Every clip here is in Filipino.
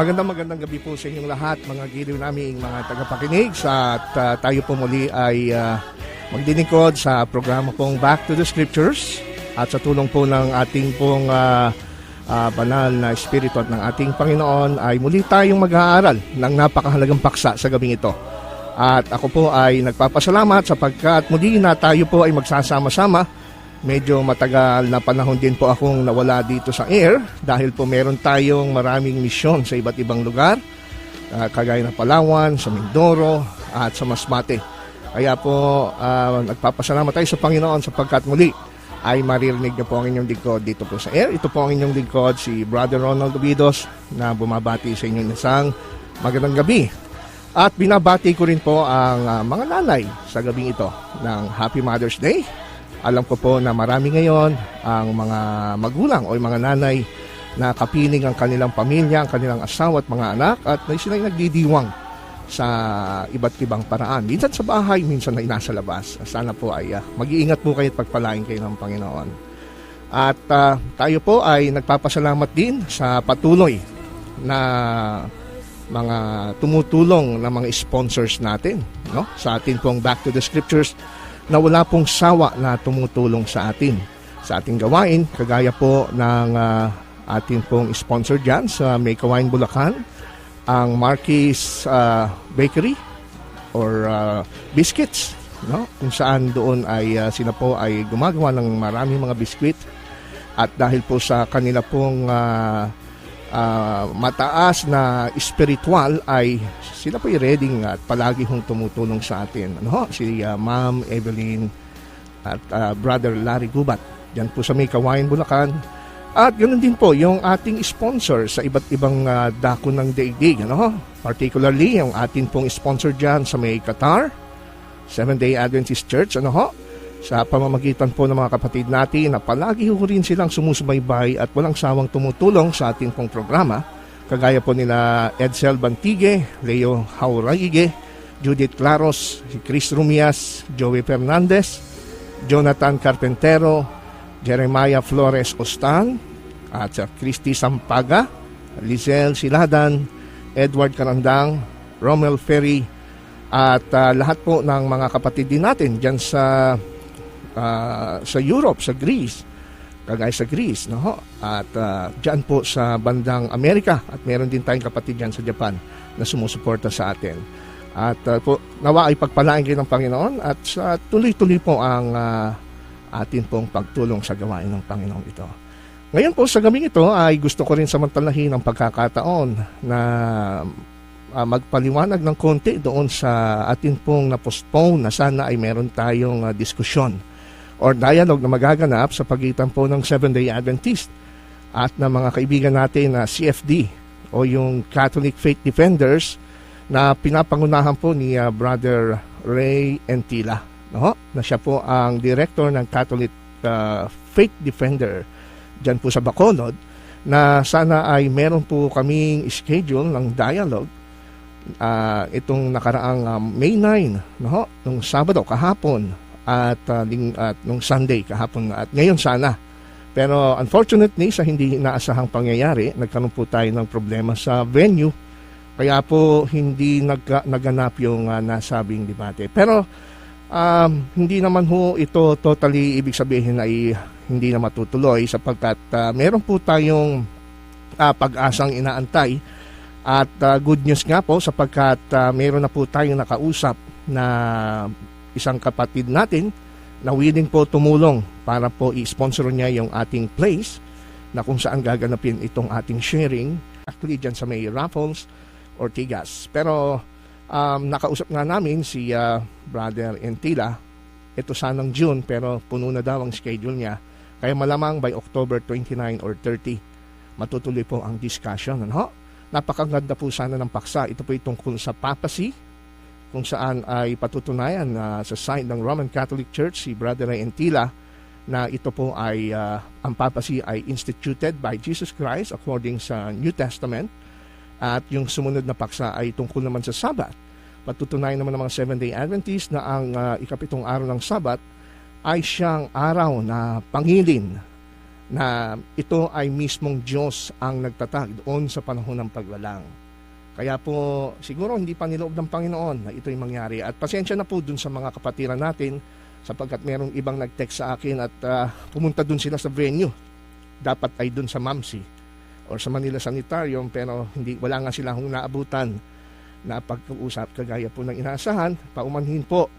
Magandang gabi po sa inyong lahat, mga giliw naming mga tagapakinig. At tayo po muli ay magdilingkod sa programa pong Back to the Scriptures. At sa tulong po ng ating pong banal na Espiritu at ng ating Panginoon ay muli tayong mag-aaral ng napakahalagang paksa sa gabing ito. At ako po ay nagpapasalamat sapagkat muli na tayo po ay magsasama-sama. Medyo matagal na panahon din po akong nawala dito sa air dahil po meron tayong maraming misyon sa iba't ibang lugar, kagaya ng Palawan, sa Mindoro at sa Masbate. Kaya po nagpapasalamat tayo sa Panginoon sapagkat muli ay maririnig niyo po ang inyong lingkod dito po sa air. Ito po ang inyong lingkod, si Brother Ronald Obidos, na bumabati sa inyong isang magandang gabi. At binabati ko rin po ang mga nanay sa gabing ito ng Happy Mother's Day. Alam ko po na marami ngayon ang mga magulang o mga nanay na kapiling ang kanilang pamilya, ang kanilang asawa at mga anak at sila ay nagdidiwang sa iba't ibang paraan. Minsan sa bahay, minsan ay nasa labas. Sana po ay mag-iingat po kayo at pagpalain kayo ng Panginoon. At tayo po ay nagpapasalamat din sa patuloy na mga tumutulong na mga sponsors natin, no? Sa atin pong Back to the Scriptures, na wala pong sawa na tumutulong sa atin, sa ating gawain, kagaya po ng ating pong sponsor dyan sa May Kawain, Bulacan, ang Marquis Bakery or Biscuits, no? Kung saan doon ay sila po ay gumagawa ng maraming mga biskwit at dahil po sa kanila pong mataas na spiritual ay sila po ready at palagi hong tumutulong sa atin. Ano? Si Ma'am Evelyn at Brother Larry Gubat. Diyan po sa May Kawain, Bulacan. At ganoon din po yung ating sponsor sa iba't ibang dako ng daigdig. Ano? Particularly yung ating pong sponsor dyan sa May Qatar, Seventh-day Adventist Church. Ano ho? Sa pamamagitan po ng mga kapatid natin na palagi ho rin silang sumusubaybay at walang sawang tumutulong sa ating pong programa. Kagaya po nila Edsel Bantigue, Leo Hauraige, Judith Claros, si Chris Rumias, Joey Fernandez, Jonathan Carpentero, Jeremiah Flores Ostan, at sa Christy Sampaga, Lizelle Siladan, Edward Carandang, Romel Ferry, at lahat po ng mga kapatid din natin dyan sa Europe, sa Greece, kagaya sa Greece, no? At dyan po sa bandang Amerika at meron din tayong kapatid dyan sa Japan na sumusuporta sa atin. At po, nawa ay pagpalain kayo ng Panginoon at tuloy-tuloy po ang atin pong pagtulong sa gawain ng Panginoon ito. Ngayon po sa gabing ito ay gusto ko rin samantalahin ang pagkakataon na magpaliwanag ng konti doon sa atin pong na-postpone na sana ay meron tayong diskusyon or dialogue na magaganap sa pagitan po ng Seventh-day Adventist at ng mga kaibigan natin na CFD o yung Catholic Faith Defenders na pinapangunahan po ni Brother Ray Entila, no? Na siya po ang director ng Catholic Faith Defender dyan po sa Bacolod, na sana ay meron po kaming schedule ng dialogue itong nakaraang May 9, no? Nung Sabado kahapon at nung Sunday kahapon at ngayon sana. Pero unfortunately sa hindi inaasahang pangyayari, nagkaroon po tayo ng problema sa venue, kaya po hindi naganap yung nasabing debate. Pero hindi naman ho ito totally ibig sabihin ay hindi na matutuloy sapagkat meron po tayong pag-asang inaantay. At good news nga po sapagkat mayroon na po tayong nakausap na isang kapatid natin na willing po tumulong para po i-sponsor niya yung ating place na kung saan gaganapin itong ating sharing. Actually dyan sa may Raffles, Ortigas. Pero nakausap nga namin si Brother Entila. Ito sanang June pero puno na daw ang schedule niya. Kaya malamang by October 29 or 30 matutuloy po ang discussion. Ano? Napakaganda po sana ng paksa. Ito po tungkol sa papacy, kung saan ay patutunayan sa side ng Roman Catholic Church, si Brother Ray Entila, na ito po ay, ang papacy ay instituted by Jesus Christ according sa New Testament. At yung sumunod na paksa ay tungkol naman sa Sabat. Patutunayan naman ng mga Seventh-day Adventist na ang ikapitong araw ng Sabat ay siyang araw na pangilin na ito ay mismong Diyos ang nagtatag doon sa panahon ng paglalang. Kaya po siguro hindi pa niloob ng Panginoon na ito'y mangyari. At pasensya na po dun sa mga kapatiran natin sapagkat merong ibang nag-text sa akin at pumunta dun sila sa venue. Dapat ay dun sa MAMSI or sa Manila Sanitarium pero wala nga sila hong naabutan na pag-uusap kagaya po ng inaasahan. Paumanhin po.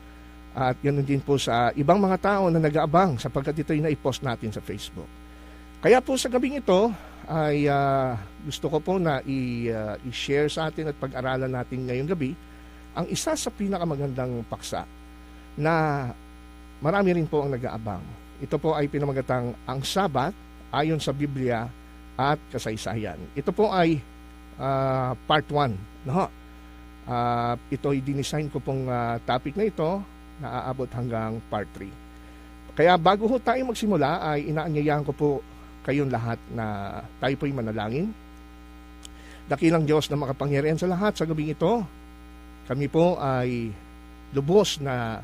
At ganoon din po sa ibang mga tao na nag-aabang sapagkat ito'y na-post natin sa Facebook. Kaya po sa gabing ito ay gusto ko po na i-share sa atin at pag-aralan natin ngayong gabi ang isa sa pinakamagandang paksa na marami rin po ang nag-aabang. Ito po ay pinamagatang ang Sabat ayon sa Biblia at kasaysayan. Ito po ay part 1. No? Ito ay dinisign ko pong topic na ito na aabot hanggang part 3. Kaya bago ho tayo magsimula ay inaanyayahan ko po kayong lahat na tayo po'y manalangin. Dakilang Diyos na makapangyarihan sa lahat sa gabing ito, kami po ay lubos na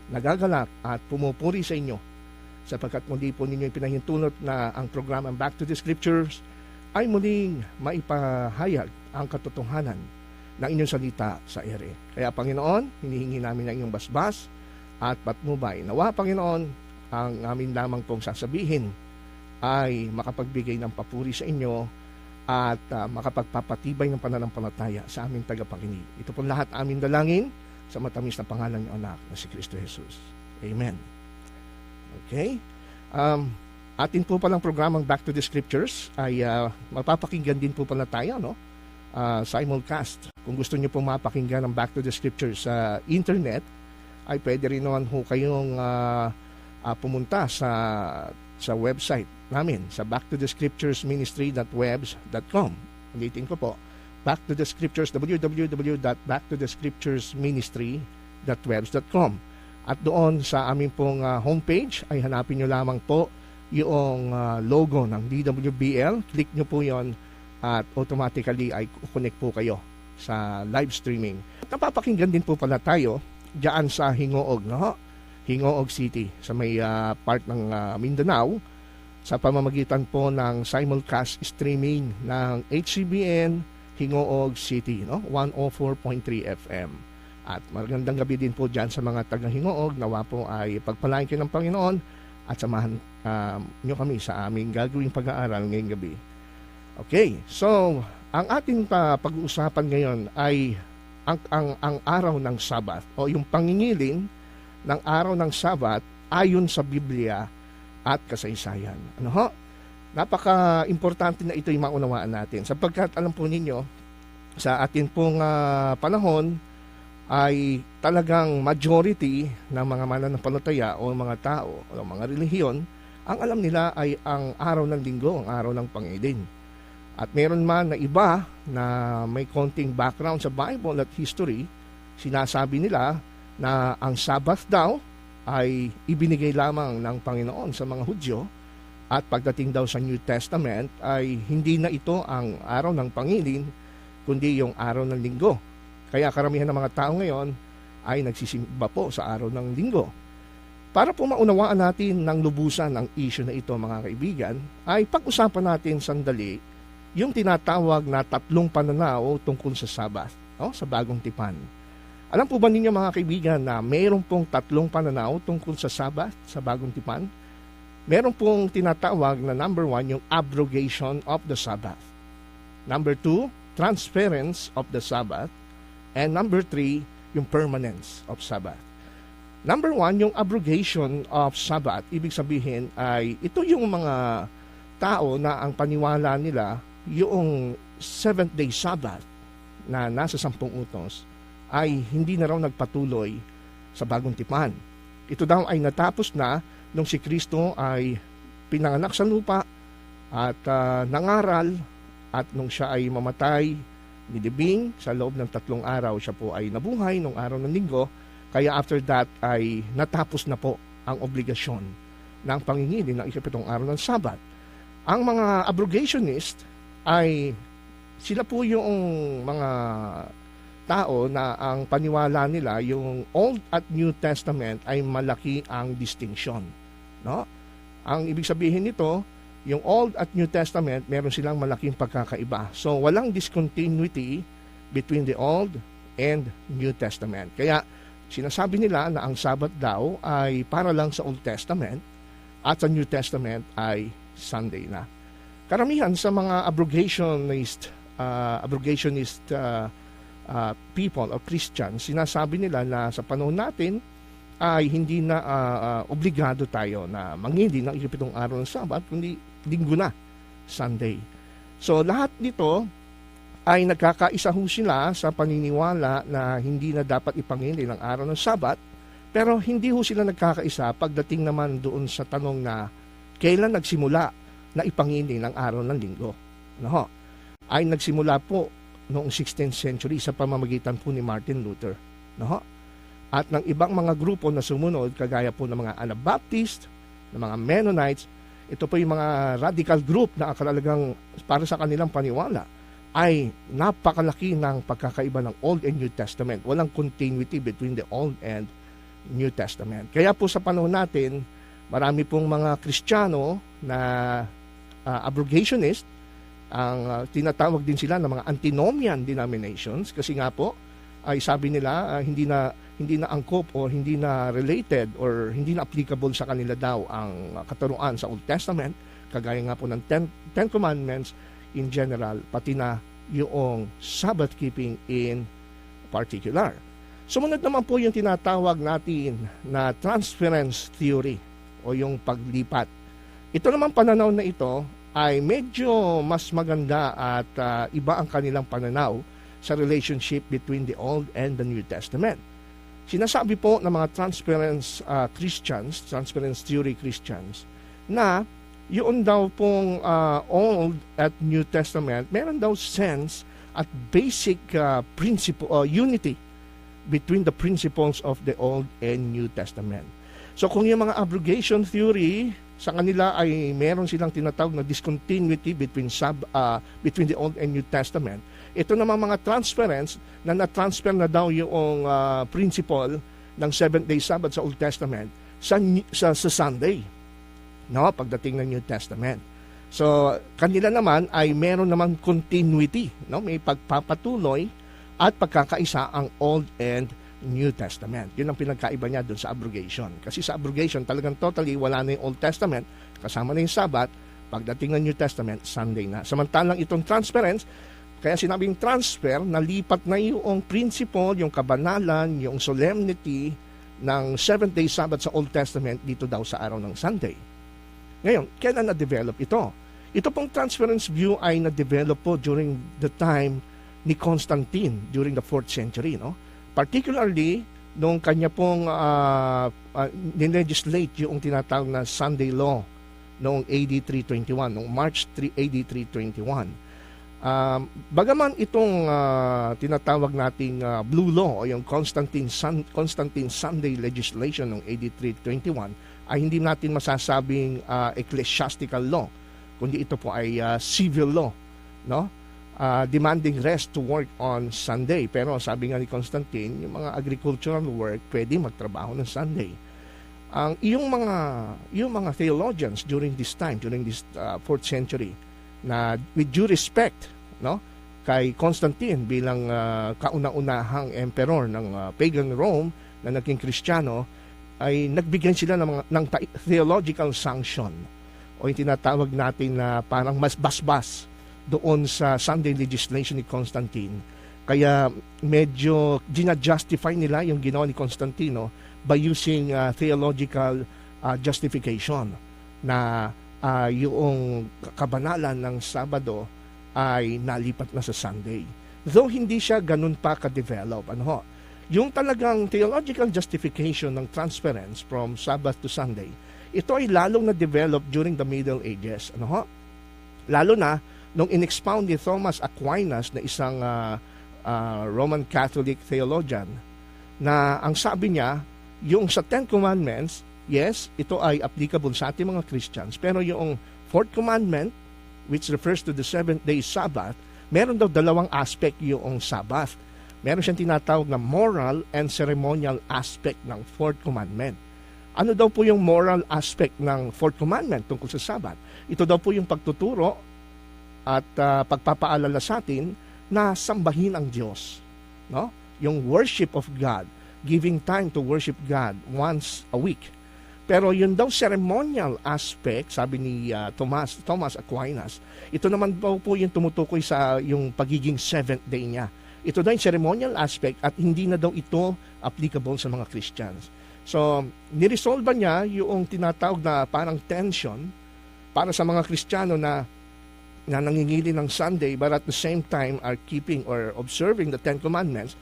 nagagalak at pumupuri sa inyo sapagkat muli po ninyo pinahintulot na ang programa Back to the Scriptures ay muling maipahayag ang katotohanan ng inyong salita sa ere. Kaya Panginoon, hinihingi namin ang inyong basbas at patnubay. Nawa Panginoon, ang amin lamang pong sasabihin ay makapagbigay ng papuri sa inyo at makapagpapatibay ng pananampalataya sa aming tagapakinig. Ito po lahat aming dalangin sa matamis na pangalan ng anak na si Kristo Jesus. Amen. Okay? Atin po palang programang Back to the Scriptures ay mapapakinggan din po pala tayo, no? Simulcast. Kung gusto niyo po mapakinggan ang Back to the Scriptures sa internet, ay pwede rin naman po kayong pumunta sa website namin sa backtothescripturesministry.webs.com. Ulitin ko po, backtothescriptures, www.backtothescripturesministry.webs.com. At doon sa aming pong homepage ay hanapin nyo lamang po yung logo ng DWBL. Click nyo po yon at automatically ay connect po kayo sa live streaming. Napapakinggan din po pala tayo diyan sa Hingoog, no? Hingoog City sa may part ng Mindanao sa pamamagitan po ng simulcast streaming ng HCBN Hingoog City, no? 104.3 FM. At magandang gabi din po dyan sa mga taga-Hingoog. Nawa po ay pagpalain kayo ng Panginoon at samahan nyo kami sa aming gagawing pag-aaral ngayong gabi. Okay, so ang ating pag-uusapan ngayon ay ang araw ng Sabat o yung pangingilin ng araw ng Sabat ayon sa Biblia at kasaysayan. Ano ho? Napaka-importante na ito'y maunawaan natin sapagkat alam po ninyo sa atin pong panahon ay talagang majority ng mga mananampalataya o mga tao o mga relihiyon ang alam nila ay ang araw ng linggo, ang araw ng pangilin. At meron man na iba na may konting background sa Bible at history, sinasabi nila na ang Sabbath daw ay ibinigay lamang ng Panginoon sa mga Hudyo at pagdating daw sa New Testament ay hindi na ito ang araw ng pangilin kundi yung araw ng linggo. Kaya karamihan ng mga tao ngayon ay nagsisimba po sa araw ng linggo. Para po maunawaan natin ng lubusan ang issue na ito mga kaibigan, ay pag-usapan natin sandali yung tinatawag na 3 pananaw tungkol sa Sabbath, no? Sa Bagong Tipan. Alam po ba ninyo mga kaibigan na mayroon pong 3 pananaw tungkol sa Sabbath, sa Bagong Tipan? Meron pong tinatawag na number 1, yung abrogation of the Sabbath. Number 2, transference of the Sabbath. And number 3, yung permanence of Sabbath. Number 1, yung abrogation of Sabbath, ibig sabihin ay ito yung mga tao na ang paniwala nila yung 7th day Sabbath na nasa 10 utos ay hindi na raw nagpatuloy sa Bagong Tipan. Ito daw ay natapos na nung si Kristo ay pinanganak sa lupa at nangaral at nung siya ay mamatay, nilibing sa loob ng 3 araw, siya po ay nabuhay nung araw ng linggo. Kaya after that ay natapos na po ang obligasyon ng pangingilin ng 7th araw ng Sabat. Ang mga abrogationist ay sila po yung mga tao na ang paniwala nila yung Old at New Testament ay malaki ang distinction, no? Ang ibig sabihin nito, Yung Old at New Testament, meron silang malaking pagkakaiba. So, walang discontinuity between the Old and New Testament. Kaya, sinasabi nila na ang Sabbath daw ay para lang sa Old Testament at sa New Testament ay Sunday na. Karamihan sa mga abrogationist people or Christians, sinasabi nila na sa panahon natin ay hindi na obligado tayo na mangindi ng 7 araw ng Sabat, kundi linggo na, Sunday. So lahat nito ay nagkakaisa ho sila sa paniniwala na hindi na dapat ipangindi ng araw ng Sabat, pero hindi ho sila nagkakaisa pagdating naman doon sa tanong na kailan nagsimula na ipangindi ng araw ng linggo. Ano? Ay nagsimula po noong 16th century sa pamamagitan po ni Martin Luther. No? At ng ibang mga grupo na sumunod, kagaya po ng mga Anabaptist, ng mga Mennonites, ito po yung mga radical group na akalagang para sa kanilang paniwala ay napakalaki ng pagkakaiba ng Old and New Testament. Walang continuity between the Old and New Testament. Kaya po sa panahon natin, marami pong mga Kristiyano na abrogationist, ang tinatawag din sila ng mga antinomian denominations kasi nga po ay sabi nila hindi na angkop o hindi na related or hindi na applicable sa kanila daw ang katuruan sa Old Testament, kagaya nga po ng Ten Commandments in general, pati na yung Sabbath keeping in particular. Sumunod naman po yung tinatawag natin na transference theory o yung paglipat. Ito naman pananaw na ito ay medyo mas maganda at iba ang kanilang pananaw sa relationship between the Old and the New Testament. Sinasabi po ng mga transference theory Christians, na yun daw pong Old at New Testament, meron daw sense at basic principle unity between the principles of the Old and New Testament. So kung yung mga abrogation theory, sa kanila ay meron silang tinatawag na discontinuity between the Old and New Testament. Ito naman mga transference na na-transfer na daw yung principle ng 7-day Sabbath sa Old Testament sa Sunday, no, pagdating ng New Testament. So kanila naman ay meron naman continuity, no, may pagpapatuloy at pagkakaisa ang Old and New Testament. Yun ang pinagkaiba niya doon sa abrogation. Kasi sa abrogation, talagang totally wala na yung Old Testament, kasama na yung Sabbath, pagdating ng New Testament, Sunday na. Samantalang itong transference, kaya sinabing transfer, nalipat na yung principle, yung kabanalan, yung solemnity ng 7-day Sabbath sa Old Testament dito daw sa araw ng Sunday. Ngayon, kailan na-develop ito? Ito pong transference view ay na-develop po during the time ni Constantine, during the 4th century, no? Particularly, nung kanya pong nilegislate yung tinatawag na Sunday Law noong AD 321, noong March 3, AD 321. Bagaman itong tinatawag nating Blue Law o yung Constantine Sunday Legislation noong AD 321 ay hindi natin masasabing ecclesiastical law, kundi ito po ay civil law, no? Demanding rest to work on Sunday. Pero sabi nga ni Constantine, yung mga agricultural work pwede magtrabaho ng Sunday. Yung mga theologians during this 4th century, na with due respect, no, kay Constantine bilang kauna-unahang emperor ng pagan Rome na naging Kristiyano, ay nagbigay sila ng theological sanction o yung tinatawag natin na parang mas basbas doon sa Sunday legislation ni Constantine. Kaya medyo ginajustify nila yung ginawa ni Constantino by using theological justification na yung kabanalan ng Sabado ay nalipat na sa Sunday. Though hindi siya ganun pa ka-develop. Yung talagang theological justification ng transference from Sabbath to Sunday, ito ay lalong na-develop during the Middle Ages. Lalo na nung in-expound ni Thomas Aquinas na isang Roman Catholic theologian, na ang sabi niya, yung sa 10 Commandments, yes, ito ay applicable sa ating mga Christians, pero yung 4th Commandment, which refers to the 7-day Sabbath, meron daw dalawang aspect yung Sabbath. Meron siyang tinatawag na moral and ceremonial aspect ng 4th Commandment. Ano daw po yung moral aspect ng Fourth Commandment tungkol sa Sabbath? Ito daw po yung pagtuturo at pagpapaalala sa atin na sambahin ang Diyos. No? Yung worship of God, giving time to worship God once a week. Pero yun daw ceremonial aspect, sabi ni Thomas Aquinas, ito naman daw po yung tumutukoy sa yung pagiging seventh day niya. Ito daw yung ceremonial aspect at hindi na daw ito applicable sa mga Christians. So, niresolve niya yung tinatawag na parang tension para sa mga Kristiyano na nangingili ng Sunday but at the same time are keeping or observing the Ten Commandments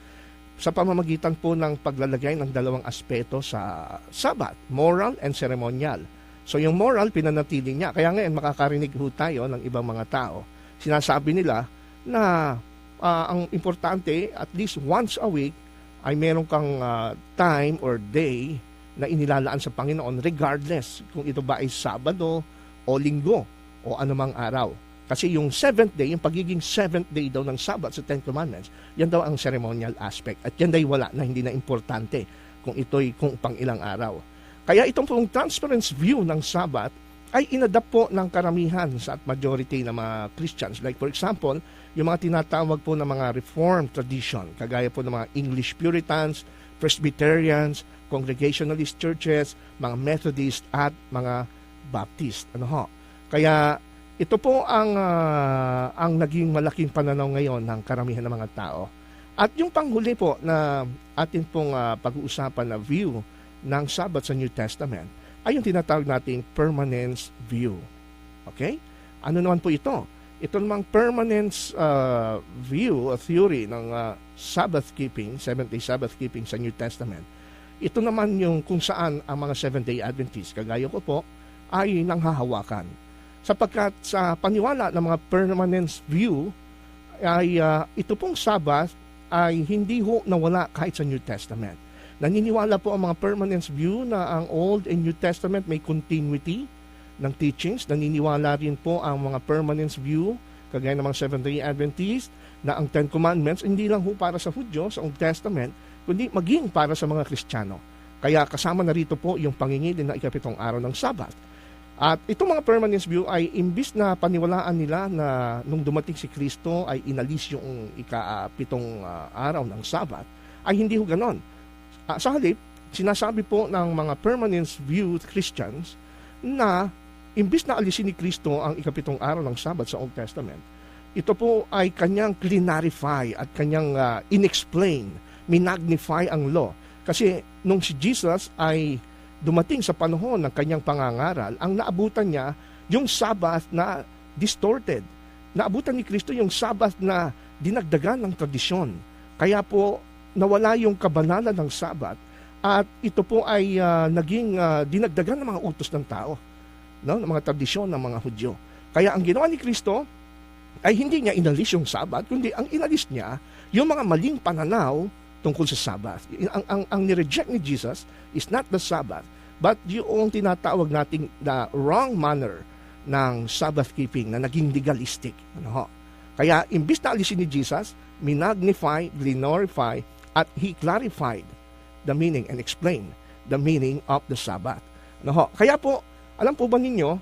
sa pamamagitan po ng paglalagay ng dalawang aspeto sa Sabbath, moral and ceremonial. So yung moral, pinanatili niya. Kaya ngayon makakarinig ho tayo ng ibang mga tao. Sinasabi nila na ang importante, at least once a week, ay meron kang time or day na inilalaan sa Panginoon regardless kung ito ba ay Sabado o Linggo o anumang araw. Kasi yung seventh day, yung pagiging seventh day daw ng Sabbath sa Ten Commandments, yan daw ang ceremonial aspect. At yan daw wala na, hindi na importante kung ito'y kung pang ilang araw. Kaya itong pong transparency view ng Sabbath ay inadapt po ng karamihan sa majority ng mga Christians. Like for example, yung mga tinatawag po ng mga Reformed tradition, kagaya po ng mga English Puritans, Presbyterians, Congregationalist churches, mga Methodist at mga Baptist. Kaya ito po ang naging malaking pananaw ngayon ng karamihan ng mga tao. At yung panghuli po na atin pong pag-uusapan na view ng Sabbath sa New Testament ay yung tinatawag nating permanence view. Okay? Ano naman po ito? Ito namang permanence view or theory ng Sabbath keeping, Seventh-day Sabbath keeping sa New Testament. Ito naman yung kung saan ang mga Seventh-day Adventists, kagaya ko po, ay nanghahawakan. Sapagkat sa paniwala ng mga permanence view, ay ito pong Sabbath ay hindi ho nawala kahit sa New Testament. Naniniwala po ang mga permanence view na ang Old and New Testament may continuity ng teachings. Naniniwala rin po ang mga permanence view, kagaya ng mga Seventh-day Adventists, na ang Ten Commandments hindi lang ho para sa Hudyo sa Old Testament, kundi maging para sa mga Kristiyano. Kaya kasama na rito po yung pangingilin ng ikapitong araw ng Sabbath. At itong mga permanence view ay imbis na paniwalaan nila na nung dumating si Kristo ay inalis yung ikapitong araw ng Sabbath, ay hindi ho ganon. Sa halip, sinasabi po ng mga permanence view Christians na imbis na alisin ni Kristo ang ikapitong araw ng Sabbath sa Old Testament, ito po ay kanyang clarify at kanyang inexplain, minagnify ang law. Kasi nung si Jesus ay dumating sa panahon ng kanyang pangangaral, ang naabutan niya yung Sabbath na distorted. Naabutan ni Kristo yung Sabbath na dinagdagan ng tradisyon. Kaya po nawala yung kabanalan ng Sabbath at ito po ay naging dinagdagan ng mga utos ng tao, no? Ng mga tradisyon ng mga Hudyo. Kaya ang ginawa ni Kristo ay hindi niya inalis yung Sabbath, kundi ang inalis niya yung mga maling pananaw tungkol sa Sabbath. Ang nireject ni Jesus is not the Sabbath, but yung tinatawag nating na wrong manner ng Sabbath keeping na naging legalistic. Kaya imbis na alisin ni Jesus, minagnify, glorify, at He clarified the meaning and explained the meaning of the Sabbath. Kaya po, alam po ba ninyo,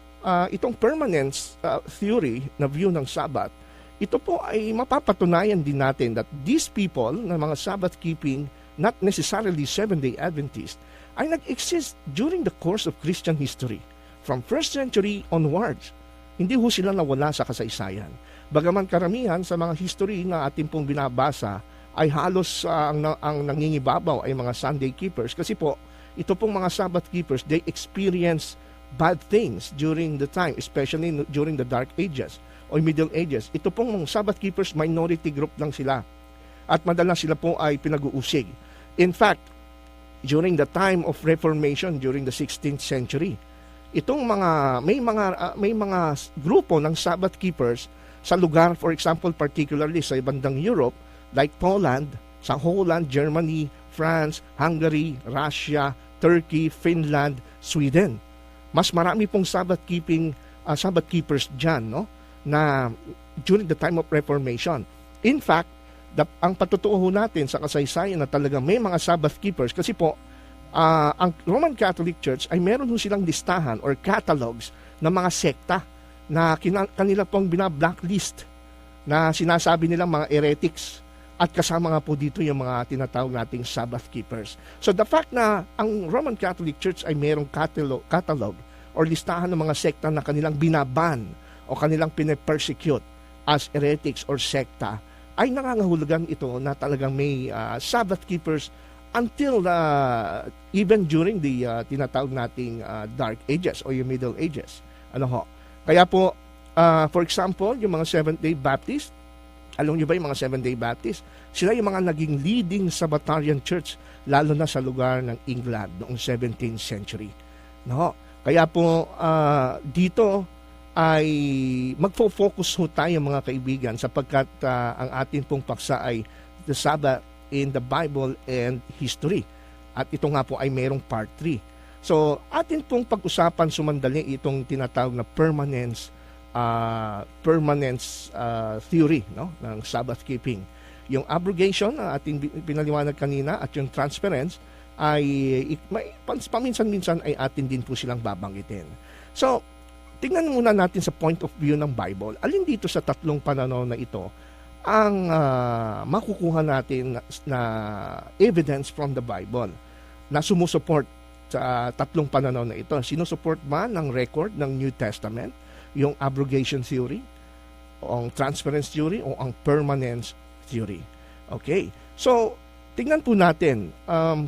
itong permanence theory na view ng Sabbath, ito po ay mapapatunayan din natin that these people na mga Sabbath keeping, not necessarily Seventh-day Adventists, ay nag-exist during the course of Christian history. From 1st century onwards, hindi ho sila nawala sa kasaysayan. Bagaman karamihan sa mga history na ating pong binabasa ay halos ang nangingibabaw ay mga Sunday keepers. Kasi po, ito pong mga Sabbath keepers, they experience bad things during the time, especially during the Dark Ages o Middle Ages. Ito pong mga Sabbath keepers, minority group lang sila. At madalas sila po ay pinag-uusig. In fact, during the time of Reformation, during the 16th century, itong may mga grupo ng Sabbath keepers sa lugar, for example, particularly sa bandang Europe, like Poland, sa Holland, Germany, France, Hungary, Russia, Turkey, Finland, Sweden. Mas marami pong Sabbath keepers dyan, no? Na during the time of Reformation. In fact, ang patutuo natin sa kasaysayan na talaga may mga Sabbath keepers kasi po, Ang Roman Catholic Church ay meron ho silang listahan or catalogs ng mga sekta na kanila pong bina-blacklist na sinasabi nilang mga heretics. At kasama nga po dito yung mga tinatawag nating Sabbath keepers. So the fact na ang Roman Catholic Church ay merong catalog or listahan ng mga sekta na kanilang binaban o kanilang pine-persecute as heretics or sekta, ay nangangahulugan ito na talagang may Sabbath keepers until even during the tinatawag nating Dark Ages o yung Middle Ages. Ano ho? Kaya po, for example, yung mga Seventh-day Baptist, alam niyo ba yung mga Seventh-day Baptist? Sila yung mga naging leading Sabbatarian church, lalo na sa lugar ng England noong 17th century. No? Kaya po, dito ay magfo-focus ho tayo mga kaibigan sapagkat ang atin pong paksa ay the Sabbath in the Bible and history. At ito nga po ay mayroong part 3. So, atin pong pag-usapan sumandali itong tinatawag na permanence theory, no, ng Sabbath keeping. Yung abrogation na ating pinaliwanag kanina at yung transference ay paminsan-minsan ay atin din po silang babanggitin. So, tingnan muna natin sa point of view ng Bible. Alin dito sa tatlong pananaw na ito ang makukuha natin na evidence from the Bible na sumusuport sa tatlong pananaw na ito? Sinusuport ba ng record ng New Testament yung abrogation theory, o ang transference theory, o ang permanence theory? Okay. So, tingnan po natin,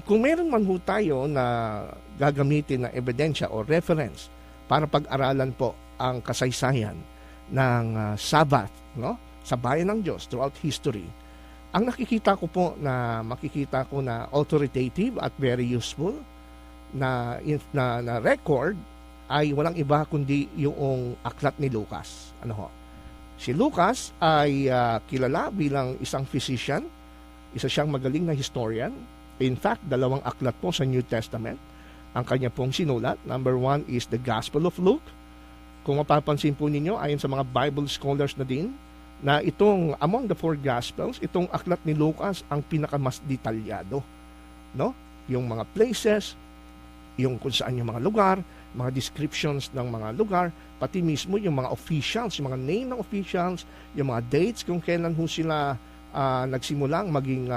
kung meron man po tayo na gagamitin na ebidensya o reference para pag-aralan po ang kasaysayan ng Sabbath, no, sa bayan ng Diyos throughout history, ang makikita ko na authoritative at very useful na record ay walang iba kundi yung aklat ni Lucas. Ano ho? Si Lucas ay kilala bilang isang physician, isa siyang magaling na historian. In fact, 2 aklat po sa New Testament ang kanya pong sinulat. Number 1 is the Gospel of Luke. Kung mapapansin po ninyo, ayon sa mga Bible scholars na din, na itong among the 4 Gospels, itong aklat ni Lucas ang pinakamas detalyado. No? Yung mga places, yung kung saan yung mga lugar, mga descriptions ng mga lugar, pati mismo yung mga officials, yung mga name ng officials, yung mga dates kung kailan ho sila nagsimulang maging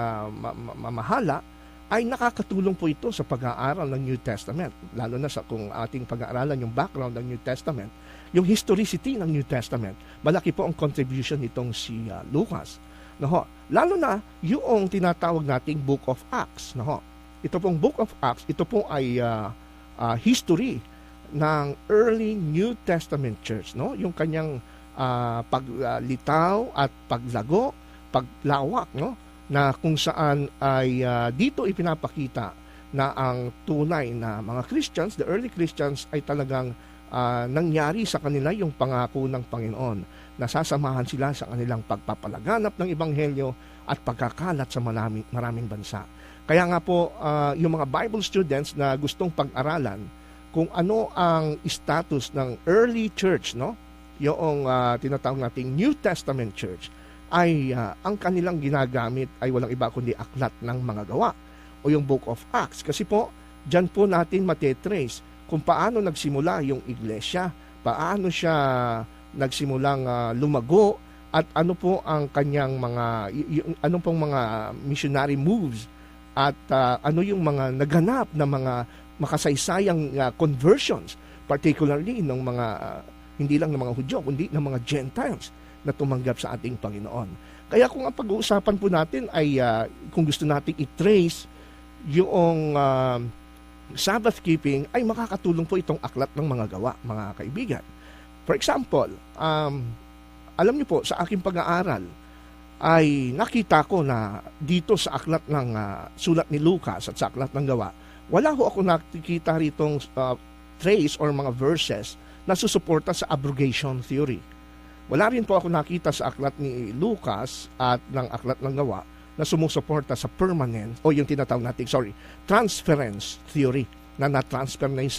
mamahala, ay nakakatulong po ito sa pag-aaral ng New Testament. Lalo na sa kung ating pag-aaralan yung background ng New Testament, yung historicity ng New Testament, malaki po ang contribution nitong si Lucas. No, lalo na yung tinatawag nating Book of Acts. No, ito pong Book of Acts, ito po ay history ng early New Testament church, no? Yung kanyang paglitaw at paglago, paglawak, no? Na kung saan ay dito ipinapakita na ang tunay na mga Christians, the early Christians, ay talagang nangyari sa kanila yung pangako ng Panginoon. Nasasamahan sila sa kanilang pagpapalaganap ng Ebanghelyo at pagkakalat sa maraming bansa. Kaya nga po, yung mga Bible students na gustong pag-aralan kung ano ang status ng early church, no? Yung tinatawag nating New Testament church, ay ang kanilang ginagamit ay walang iba kundi aklat ng mga gawa o yung Book of Acts. Kasi po, dyan po natin matetrace kung paano nagsimula yung iglesia, paano siya nagsimulang lumago, at ano po ang kanyang ano pong mga missionary moves, at ano yung mga naganap na mga makasaysayang conversions, particularly ng mga hindi lang ng mga Hudyo, kundi ng mga Gentiles na tumanggap sa ating Panginoon. Kaya kung ang pag-uusapan po natin ay kung gusto nating i-trace yung Sabbath keeping, ay makakatulong po itong aklat ng mga gawa, mga kaibigan. For example, alam niyo po, sa aking pag-aaral, ay nakita ko na dito sa aklat ng sulat ni Lucas at sa aklat ng gawa, wala ho ako nakikita ritong trace or mga verses na susuporta sa abrogation theory. Wala rin po ako nakita sa aklat ni Lucas at ng aklat ng gawa na sumusuporta sa permanent o yung tinatawag natin, transference theory na na-transfer na yung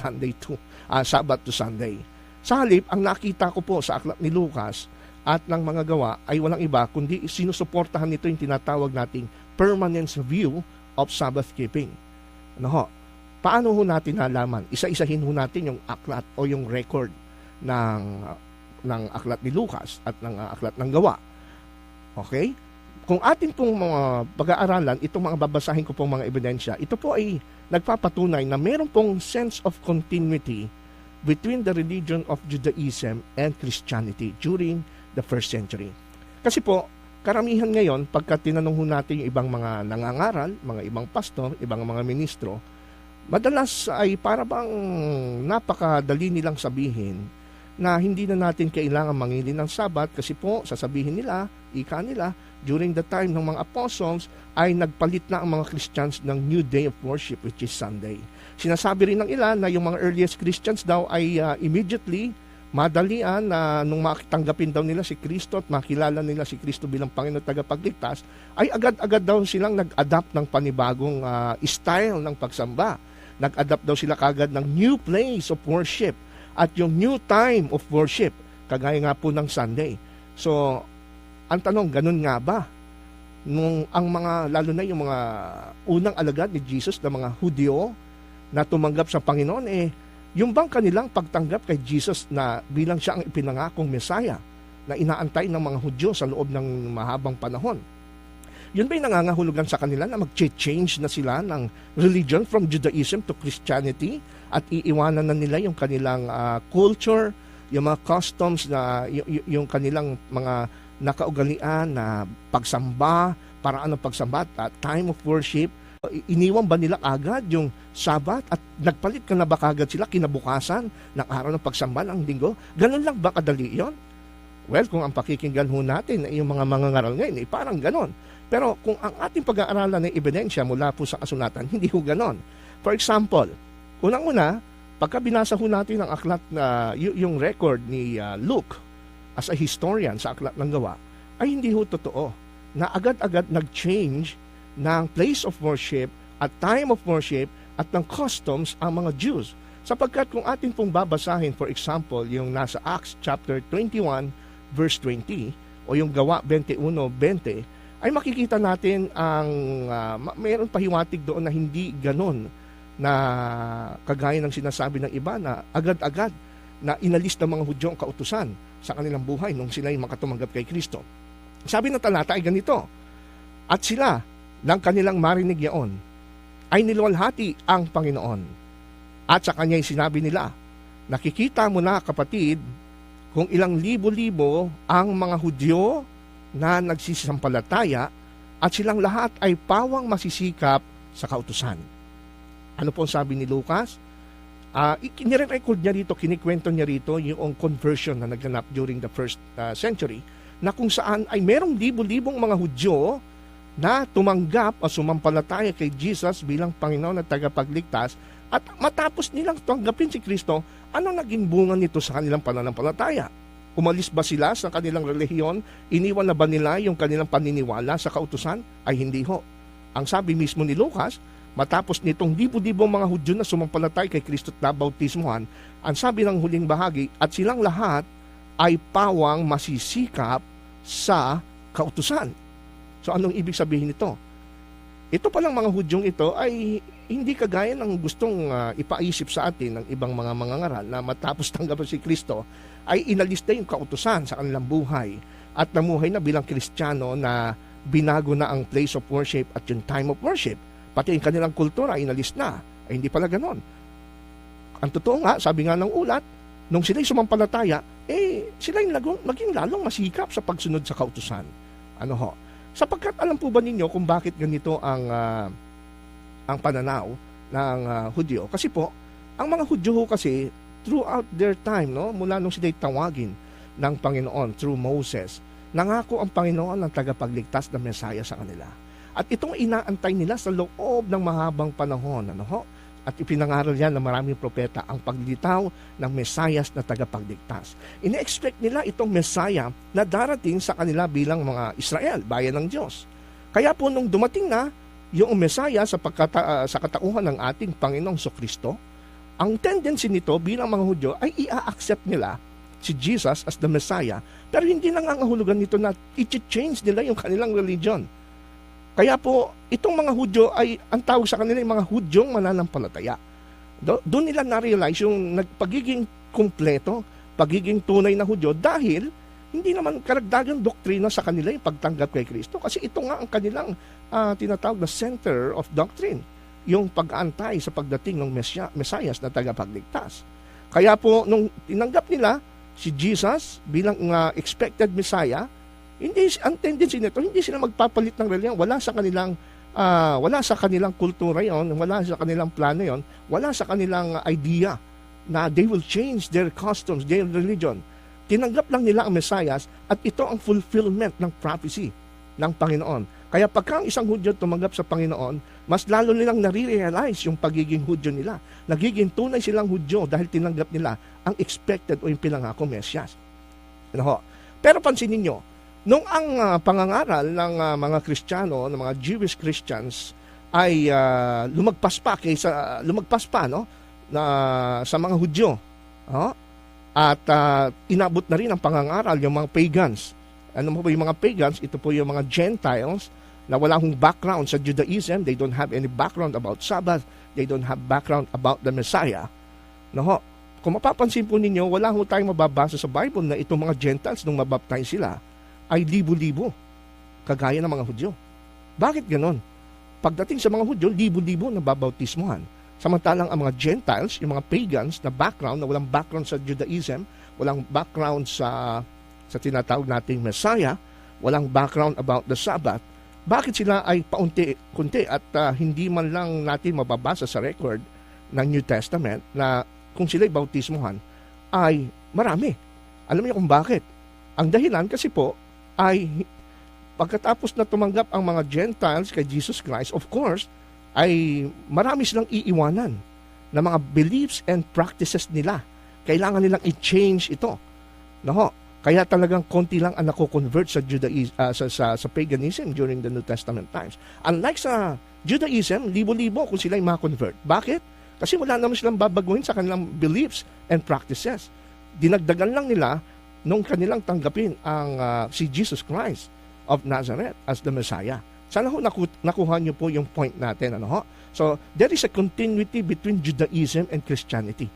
Sabbath to Sunday. Sa halip, ang nakita ko po sa aklat ni Lucas at ng mga gawa ay walang iba kundi sinusuportahan nito yung tinatawag nating permanence view of Sabbath keeping. Ano ho? Paano ho natin nalaman? Isa-isahin ho natin yung aklat o yung record ng aklat ni Lucas at ng aklat ng Gawa. Okay? Kung atin pong mga pag-aaralan, itong mga babasahin ko pong mga ebidensya, ito po ay nagpapatunay na meron pong sense of continuity between the religion of Judaism and Christianity during the first century. Kasi po, karamihan ngayon, pagka tinanong ho natin yung ibang mga nangangaral, mga ibang pastor, ibang mga ministro, madalas ay para bang napakadali nilang sabihin na hindi na natin kailangan mangili ng Sabat kasi po, sasabihin nila, ika nila, during the time ng mga apostles ay nagpalit na ang mga Christians ng new day of worship which is Sunday. Sinasabi rin ng ilan na yung mga earliest Christians daw ay immediately, madalian na nung makitanggapin daw nila si Kristo at makilala nila si Kristo bilang Panginoon at tagapagligtas, ay agad-agad daw silang nag-adapt ng panibagong style ng pagsamba. Nag-adapt daw sila kagad ng new place of worship at yung new time of worship, kagaya nga po ng Sunday. So, ang tanong, ganun nga ba? Nung ang mga, lalo na yung mga unang alagad ni Jesus na mga Hudyo na tumanggap sa Panginoon, yung bang kanilang pagtanggap kay Jesus na bilang siya ang ipinangakong Mesaya na inaantay ng mga Hudyo sa loob ng mahabang panahon, yun ba'y nangangahulugan sa kanila na mag-change na sila ng religion from Judaism to Christianity at iiwanan na nila yung kanilang culture, yung mga customs, na yung kanilang mga nakaugalian na pagsamba, paraan ng pagsamba at time of worship? Iniwan ba nila agad yung Sabat at nagpalit ka na ba agad sila kinabukasan ng araw ng pagsamba ng linggo? Ganun lang ba kadali yun? Well, kung ang pakikinggan ho natin ay yung mga mangangaral ngayon, parang ganon. Pero kung ang ating pag-aaralan ng ebidensya mula po sa kasulatan, hindi ho ganon. For example, unang-una, pagka binasa ho natin ang aklat na yung record ni Luke as a historian sa aklat ng Gawa, ay hindi ho totoo na agad-agad nag-change ng place of worship at time of worship at ng customs ang mga Jews. Sapagkat kung atin pong babasahin, for example, yung nasa Acts chapter 21 verse 20 o yung Gawa 21:20, ay makikita natin ang mayroon pahiwatig doon na hindi ganon na kagaya ng sinasabi ng iba na agad-agad na inalis ng mga Hudyo ang kautusan sa kanilang buhay nung sila ay makatumanggap kay Kristo. Sabi ng talata ay ganito, at sila ng kanilang marinig yaon ay niluwalhati ang Panginoon. At sa kanya'y sinabi nila, nakikita mo na kapatid kung ilang libo-libo ang mga Hudyo na nagsisisampalataya at silang lahat ay pawang masisikap sa kautusan. Ano po ang sabi ni Lucas? Nire-record niya rito, kinikwento niya rito yung conversion na naganap during the first century na kung saan ay merong libo-libong mga Hudyo na tumanggap o sumampalataya kay Jesus bilang Panginoon at tagapagligtas at matapos nilang tanggapin si Kristo, ano naging bunga nito sa kanilang pananampalataya? Umalis ba sila sa kanilang relihiyon? Iniwan na ba nila yung kanilang paniniwala sa kautusan? Ay hindi ho. Ang sabi mismo ni Lucas, matapos nitong libo-libong mga Hudyo na sumampalatay kay Kristo at nabautismuhan, ang sabi ng huling bahagi, at silang lahat ay pawang masisikap sa kautusan. So anong ibig sabihin nito? Ito palang mga Hudyong ito ay hindi kagaya ng gustong ipaisip sa atin ng ibang mga mangangaral na matapos tanggapin si Kristo ay inalis na yung kautusan sa kanilang buhay at namuhay na bilang Kristiyano na binago na ang place of worship at yung time of worship. Pati yung kanilang kultura inalis na. Ay hindi pala ganon. Ang totoo nga, sabi nga ng ulat, nung sila'y sumampalataya, sila'y maging lalong masikap sa pagsunod sa kautusan. Ano ho? Sapagkat alam po ba ninyo kung bakit ganito ang pananaw ng Hudyo? Kasi po, ang mga Hudyo ho kasi throughout their time, no, mula nung sila'y tawagin ng Panginoon through Moses, nangako ang Panginoon ng tagapagligtas na Mesaya sa kanila. At itong inaantay nila sa loob ng mahabang panahon. Ano ho? At ipinangaral yan ng maraming propeta ang paglitaw ng Mesayas na tagapagligtas. Ine-expect nila itong Mesaya na darating sa kanila bilang mga Israel, bayan ng Diyos. Kaya po nung dumating na yung Mesaya sa katauhan ng ating Panginoong Kristo, ang tendency nito bilang mga Hudyo ay i-accept nila si Jesus as the Messiah, pero hindi nangangahulugan nito na i-change nila yung kanilang religion. Kaya po, itong mga Hudyo ay, ang tawag sa kanila yung mga Hudyong mananampalataya. Doon nila na-realize yung pagiging kumpleto, pagiging tunay na Hudyo dahil hindi naman karagdagang doktrina sa kanila yung pagtanggap kay Kristo. Kasi ito nga ang kanilang tinatawag na center of doctrine, yung pag-aantay sa pagdating ng Mesiyas na tagapagligtas. Kaya po, nung tinanggap nila si Jesus bilang expected Messiah, ang tendency nito, hindi sila magpapalit ng reliyon. Wala sa kanilang kultura yon, wala sa kanilang plano yon, wala sa kanilang idea na they will change their customs, their religion. Tinanggap lang nila ang Messiah at ito ang fulfillment ng prophecy ng Panginoon. Kaya pagka ang isang Hudyo tumanggap sa Panginoon, mas lalo nilang nare-realize yung pagiging Hudyo nila. Nagiging tunay silang Hudyo dahil tinanggap nila ang expected o yung pinangako Mesias. Pero pansinin niyo, nung ang pangangaral ng mga Kristiyano, ng mga Jewish Christians ay lumagpas pa na sa mga Hudyo. At inabot na rin ang pangangaral yung mga pagans. Ano po ba yung mga pagans? Ito po yung mga Gentiles na wala hong background sa Judaism. They don't have any background about Sabbath. They don't have background about the Messiah. Kung mapapansin po ninyo, wala ho tayong mababasa sa Bible na itong mga Gentiles nung mabaptize sila ay libo-libo, kagaya ng mga Hudyo. Bakit ganon? Pagdating sa mga Hudyo, libo-libo na babautismuhan. Samantalang ang mga Gentiles, yung mga pagans na background, na walang background sa Judaism, walang background sa tinatawag nating Messiah, walang background about the Sabbath, bakit sila ay paunti-kunti at hindi man lang natin mababasa sa record ng New Testament na kung sila'y bautismuhan ay marami. Alam niyo kung bakit? Ang dahilan kasi po ay pagkatapos na tumanggap ang mga Gentiles kay Jesus Christ, of course, ay marami silang iiwanan na mga beliefs and practices nila. Kailangan nilang i-change ito. Kaya talagang konti lang ang nako-convert sa Judaism, sa paganism during the New Testament times. Unlike sa Judaism, libo-libo kung sila'y ma-convert. Bakit? Kasi wala naman silang babaguhin sa kanilang beliefs and practices. Dinagdagan lang nila nung kanilang tanggapin ang si Jesus Christ of Nazareth as the Messiah. Sana ho nakuha niyo po yung point natin. So, there is a continuity between Judaism and Christianity.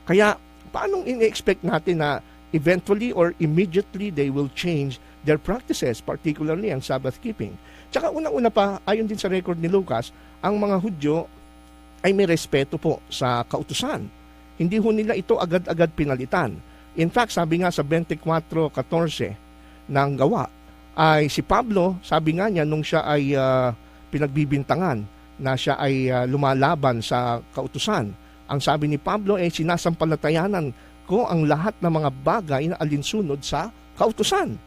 Kaya, paanong in-expect natin na eventually or immediately they will change their practices, particularly ang Sabbath keeping? Tsaka unang-una pa, ayon din sa record ni Lucas, ang mga Hudyo ay may respeto po sa kautusan. Hindi ho nila ito agad-agad pinalitan. In fact, sabi nga sa 24:14 ng Gawa, ay si Pablo, sabi nga niya nung siya ay pinagbibintangan na siya ay lumalaban sa kautusan. Ang sabi ni Pablo ay sinasampalatayanan ko ang lahat ng mga bagay na alinsunod sa kautusan.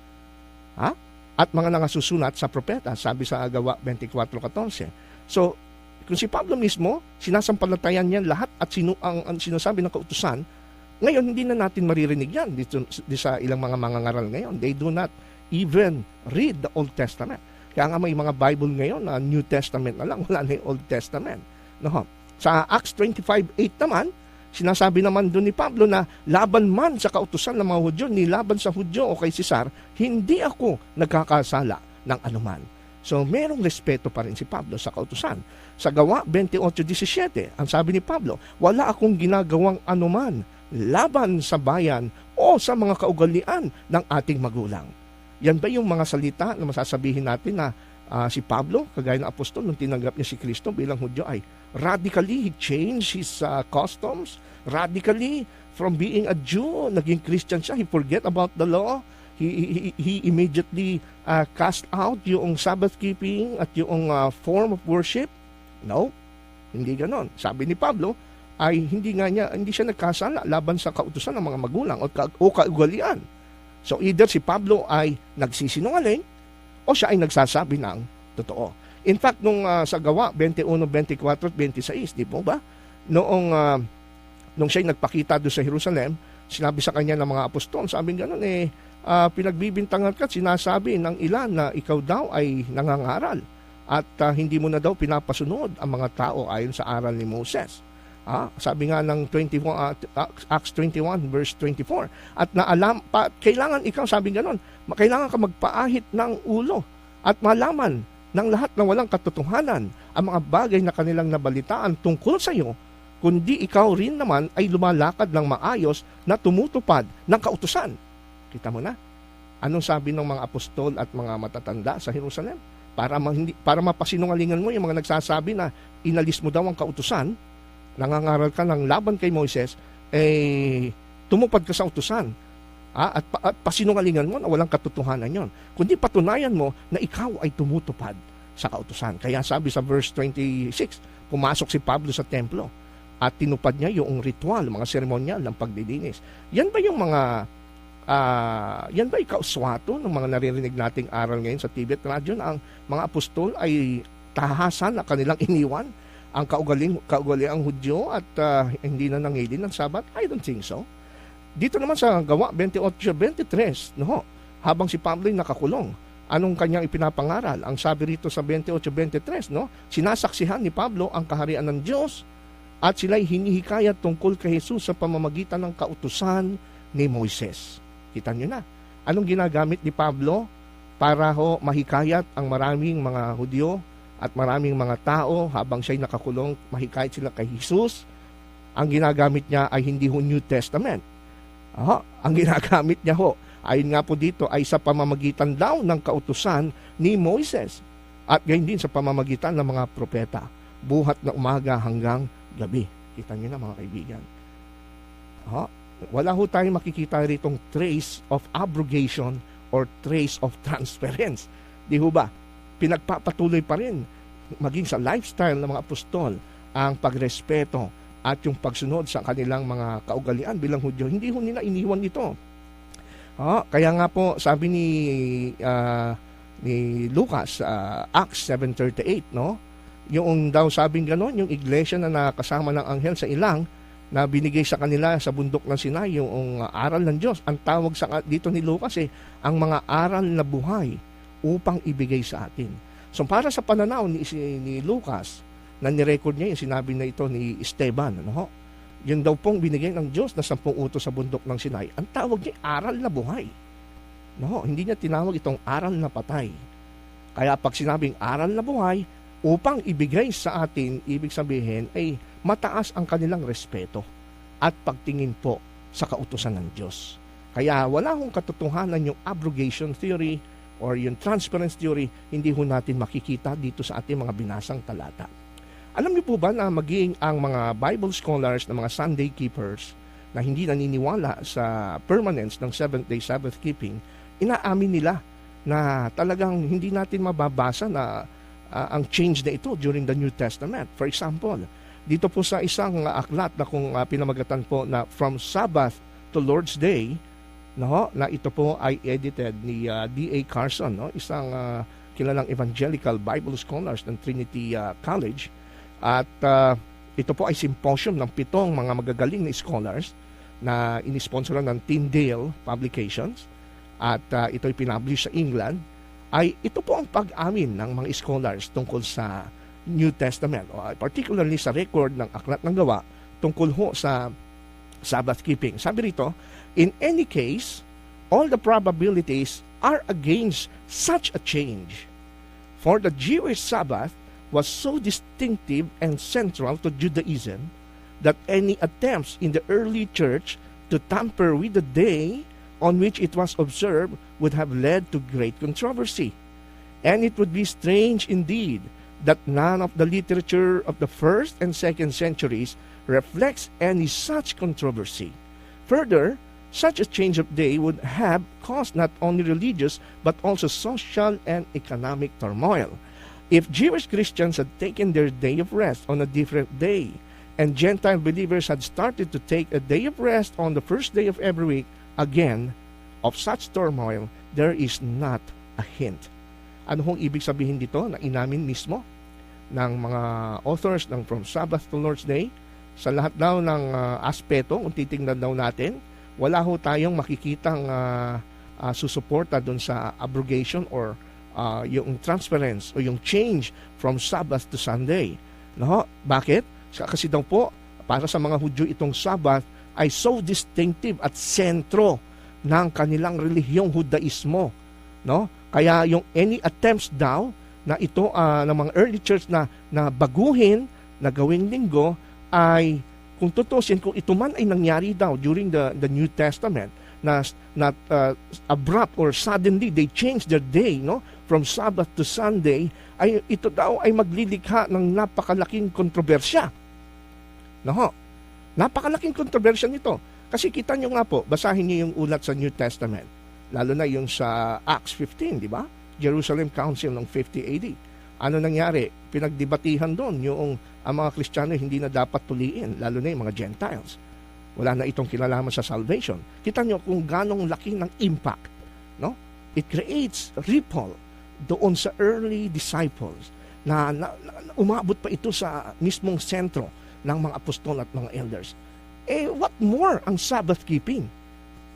At mga nangasusunat sa propeta, sabi sa Gawa 24:14. So, kung si Pablo mismo, sinasampalatayan niya lahat at ang sinasabi ng kautusan, ngayon hindi na natin maririnig yan dito sa ilang mga mangangaral ngayon. They do not even read the Old Testament. Kaya nga may mga Bible ngayon na New Testament na lang, wala na yung Old Testament. Sa Acts 25:8 naman, sinasabi naman doon ni Pablo na laban man sa kautusan ng mga Hudyo, nilaban sa Hudyo o kay Cesar, hindi ako nagkakasala ng anuman. So, merong respeto pa rin si Pablo sa kautusan. Sa Gawa 28:17, ang sabi ni Pablo, wala akong ginagawang anuman laban sa bayan o sa mga kaugalian ng ating magulang. Yan ba yung mga salita na masasabihin natin na si Pablo, kagaya ng apostol, nung tinanggap niya si Kristo bilang Hudyo, ay radically he changed his customs, radically from being a Jew, naging Christian siya, he forget about the law, he immediately cast out yung Sabbath keeping at yung form of worship? No, hindi ganon. Sabi ni Pablo, ay hindi siya nagkasala laban sa kautusan ng mga magulang o kaugalian. So either si Pablo ay nagsisinungaling o siya ay nagsasabi ng totoo. In fact, nung sa Gawa 21:24-26, di po ba? Nung siya ay nagpakita doon sa Jerusalem, sinabi sa kanya ng mga apostol, sabi gano'n pinagbibintangan ka at sinasabi ng ilan na ikaw daw ay nangangaral at hindi mo na daw pinapasunod ang mga tao ayon sa aral ni Moses. Sabi nga ng Acts 21:24, at kailangan ikaw, sabi ganon, kailangan ka magpaahit ng ulo at malaman ng lahat na walang katotohanan ang mga bagay na kanilang nabalitaan tungkol sa iyo kundi ikaw rin naman ay lumalakad ng maayos na tumutupad ng kautusan. Kita mo na? Anong sabi ng mga apostol at mga matatanda sa Jerusalem? Para mapasinungalingan mo yung mga nagsasabi na inalis mo daw ang kautusan, nangangaral ka ng laban kay Moises, tumupad ka sa utusan. At pasinungalingan mo na walang katotohanan yon. Kundi patunayan mo na ikaw ay tumutupad sa kautusan. Kaya sabi sa verse 26, pumasok si Pablo sa templo at tinupad niya yung ritual, mga seremonyal ng paglilinis. Yan ba yung mga yan ba ikauswato ng mga naririnig nating aral ngayon sa TV at radyo na ang mga apostol ay tahasan na kanilang iniwan ang kaugaliang Hudyo at hindi na nangilin ng Sabat? I don't think so. Dito naman sa Gawa 28:23, no, habang si Pablo ay nakakulong, anong kanyang ipinapangaral? Ang sabi rito sa 28:23, no, sinasaksihan ni Pablo ang kaharian ng Diyos at sila'y hinihikayat tungkol kay Jesus sa pamamagitan ng kautusan ni Moises. Kita nyo na. Anong ginagamit ni Pablo para mahikayat ang maraming mga Hudyo at maraming mga tao habang siya'y nakakulong, mahikayat sila kay Jesus? Ang ginagamit niya ay hindi New Testament. Ang ginagamit niya ayon nga po dito ay sa pamamagitan daw ng kautusan ni Moises at gayon din sa pamamagitan ng mga propeta, buhat na umaga hanggang gabi. Kita niyo na mga kaibigan. Wala tayong makikita ritong trace of abrogation or trace of transference. Di ba? Pinagpapatuloy pa rin maging sa lifestyle ng mga apostol ang pagrespeto at yung pagsunod sa kanilang mga kaugalian bilang Hudyo. Hindi nila iniwan ito. Kaya nga po sabi ni Lucas, Acts 7:38, no? Yung daw sabing gano'n, yung iglesia na nakasama ng anghel sa ilang na binigay sa kanila sa bundok ng Sinai yung aral ng Diyos. Ang tawag dito ni Lucas ang mga aral na buhay upang ibigay sa atin. So para sa pananaw ni Lucas, na nirecord niya yung sinabi na ito ni Esteban, ano? Yun daw pong binigay ng Diyos na 10 utos sa bundok ng Sinai. Ang tawag niya aral na buhay. No, hindi niya tinawag itong aral na patay. Kaya pag sinabing aral na buhay, upang ibigay sa atin, ibig sabihin ay mataas ang kanilang respeto at pagtingin po sa kautusan ng Diyos. Kaya wala hong katotohanan yung abrogation theory or yung transference theory, hindi ho natin makikita dito sa ating mga binasang talata. Alam niyo po ba na maging ang mga Bible scholars na mga Sunday keepers na hindi naniniwala sa permanence ng Seventh-day Sabbath keeping, inaamin nila na talagang hindi natin mababasa na ang change na ito during the New Testament. For example, dito po sa isang aklat na kung pinamagatan po na From Sabbath to Lord's Day, no, na ito po ay edited ni D.A. Carson, no, isang kilalang evangelical Bible scholars ng Trinity College. At ito po ay symposium ng 7 mga magagaling na scholars na inisponsoran ng Tyndale Publications at ito ay pinablish sa England. Ay ito po ang pag-amin ng mga scholars tungkol sa New Testament, particularly sa record ng Aklat ng Gawa tungkol sa Sabbath keeping. Sabi rito, in any case, all the probabilities are against such a change. For the Jewish Sabbath was so distinctive and central to Judaism that any attempts in the early church to tamper with the day on which it was observed would have led to great controversy. And it would be strange indeed that none of the literature of the 1st and 2nd centuries reflects any such controversy. Further, such a change of day would have caused not only religious but also social and economic turmoil. If Jewish Christians had taken their day of rest on a different day, and Gentile believers had started to take a day of rest on the first day of every week, again, of such turmoil, there is not a hint. Ano hong ibig sabihin dito na inamin mismo ng mga authors ng From Sabbath to Lord's Day? Sa lahat daw ng aspeto, kung titingnan daw natin, wala ho tayong makikitang susuporta dun sa abrogation or yung transference o yung change from Sabbath to Sunday. No? Bakit? Kasi daw po, para sa mga Hudyo itong Sabbath ay so distinctive at sentro ng kanilang relihiyong Hudaismo. No? Kaya yung any attempts daw na ito ng mga early church na baguhin, na gawing linggo, ay kung tutusin, kung ito man ay nangyari daw during the New Testament, na abrupt or suddenly they change their day, no, from Sabbath to Sunday, ay ito daw ay maglilikha ng napakalaking kontrobersya. No, napakalaking kontrobersya nito. Kasi kita nyo nga po, basahin niyo yung ulat sa New Testament, lalo na yung sa Acts 15, di ba? Jerusalem Council ng 50 AD. Ano nangyari? Pinagdebatihan doon yung ang mga Kristiyano hindi na dapat tuliin, lalo na yung mga Gentiles. Wala na itong kinalaman sa salvation. Kita nyo kung ganong laki ng impact. No? It creates ripple doon sa early disciples na umabot pa ito sa mismong sentro ng mga apostol at mga elders. What more ang Sabbath keeping?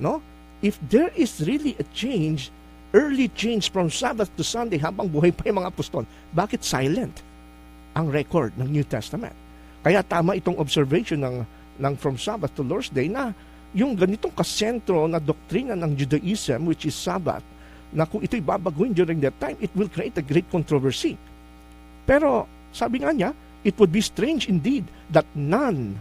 No? If there is really a change, early change from Sabbath to Sunday habang buhay pa yung mga apostol, bakit silent ang record ng New Testament? Kaya tama itong observation ng from Sabbath to Lord's Day na yung ganitong kasentro na doktrina ng Judaism, which is Sabbath, na kung ito'y babaguhin during that time, it will create a great controversy. Pero sabi nga niya, it would be strange indeed that none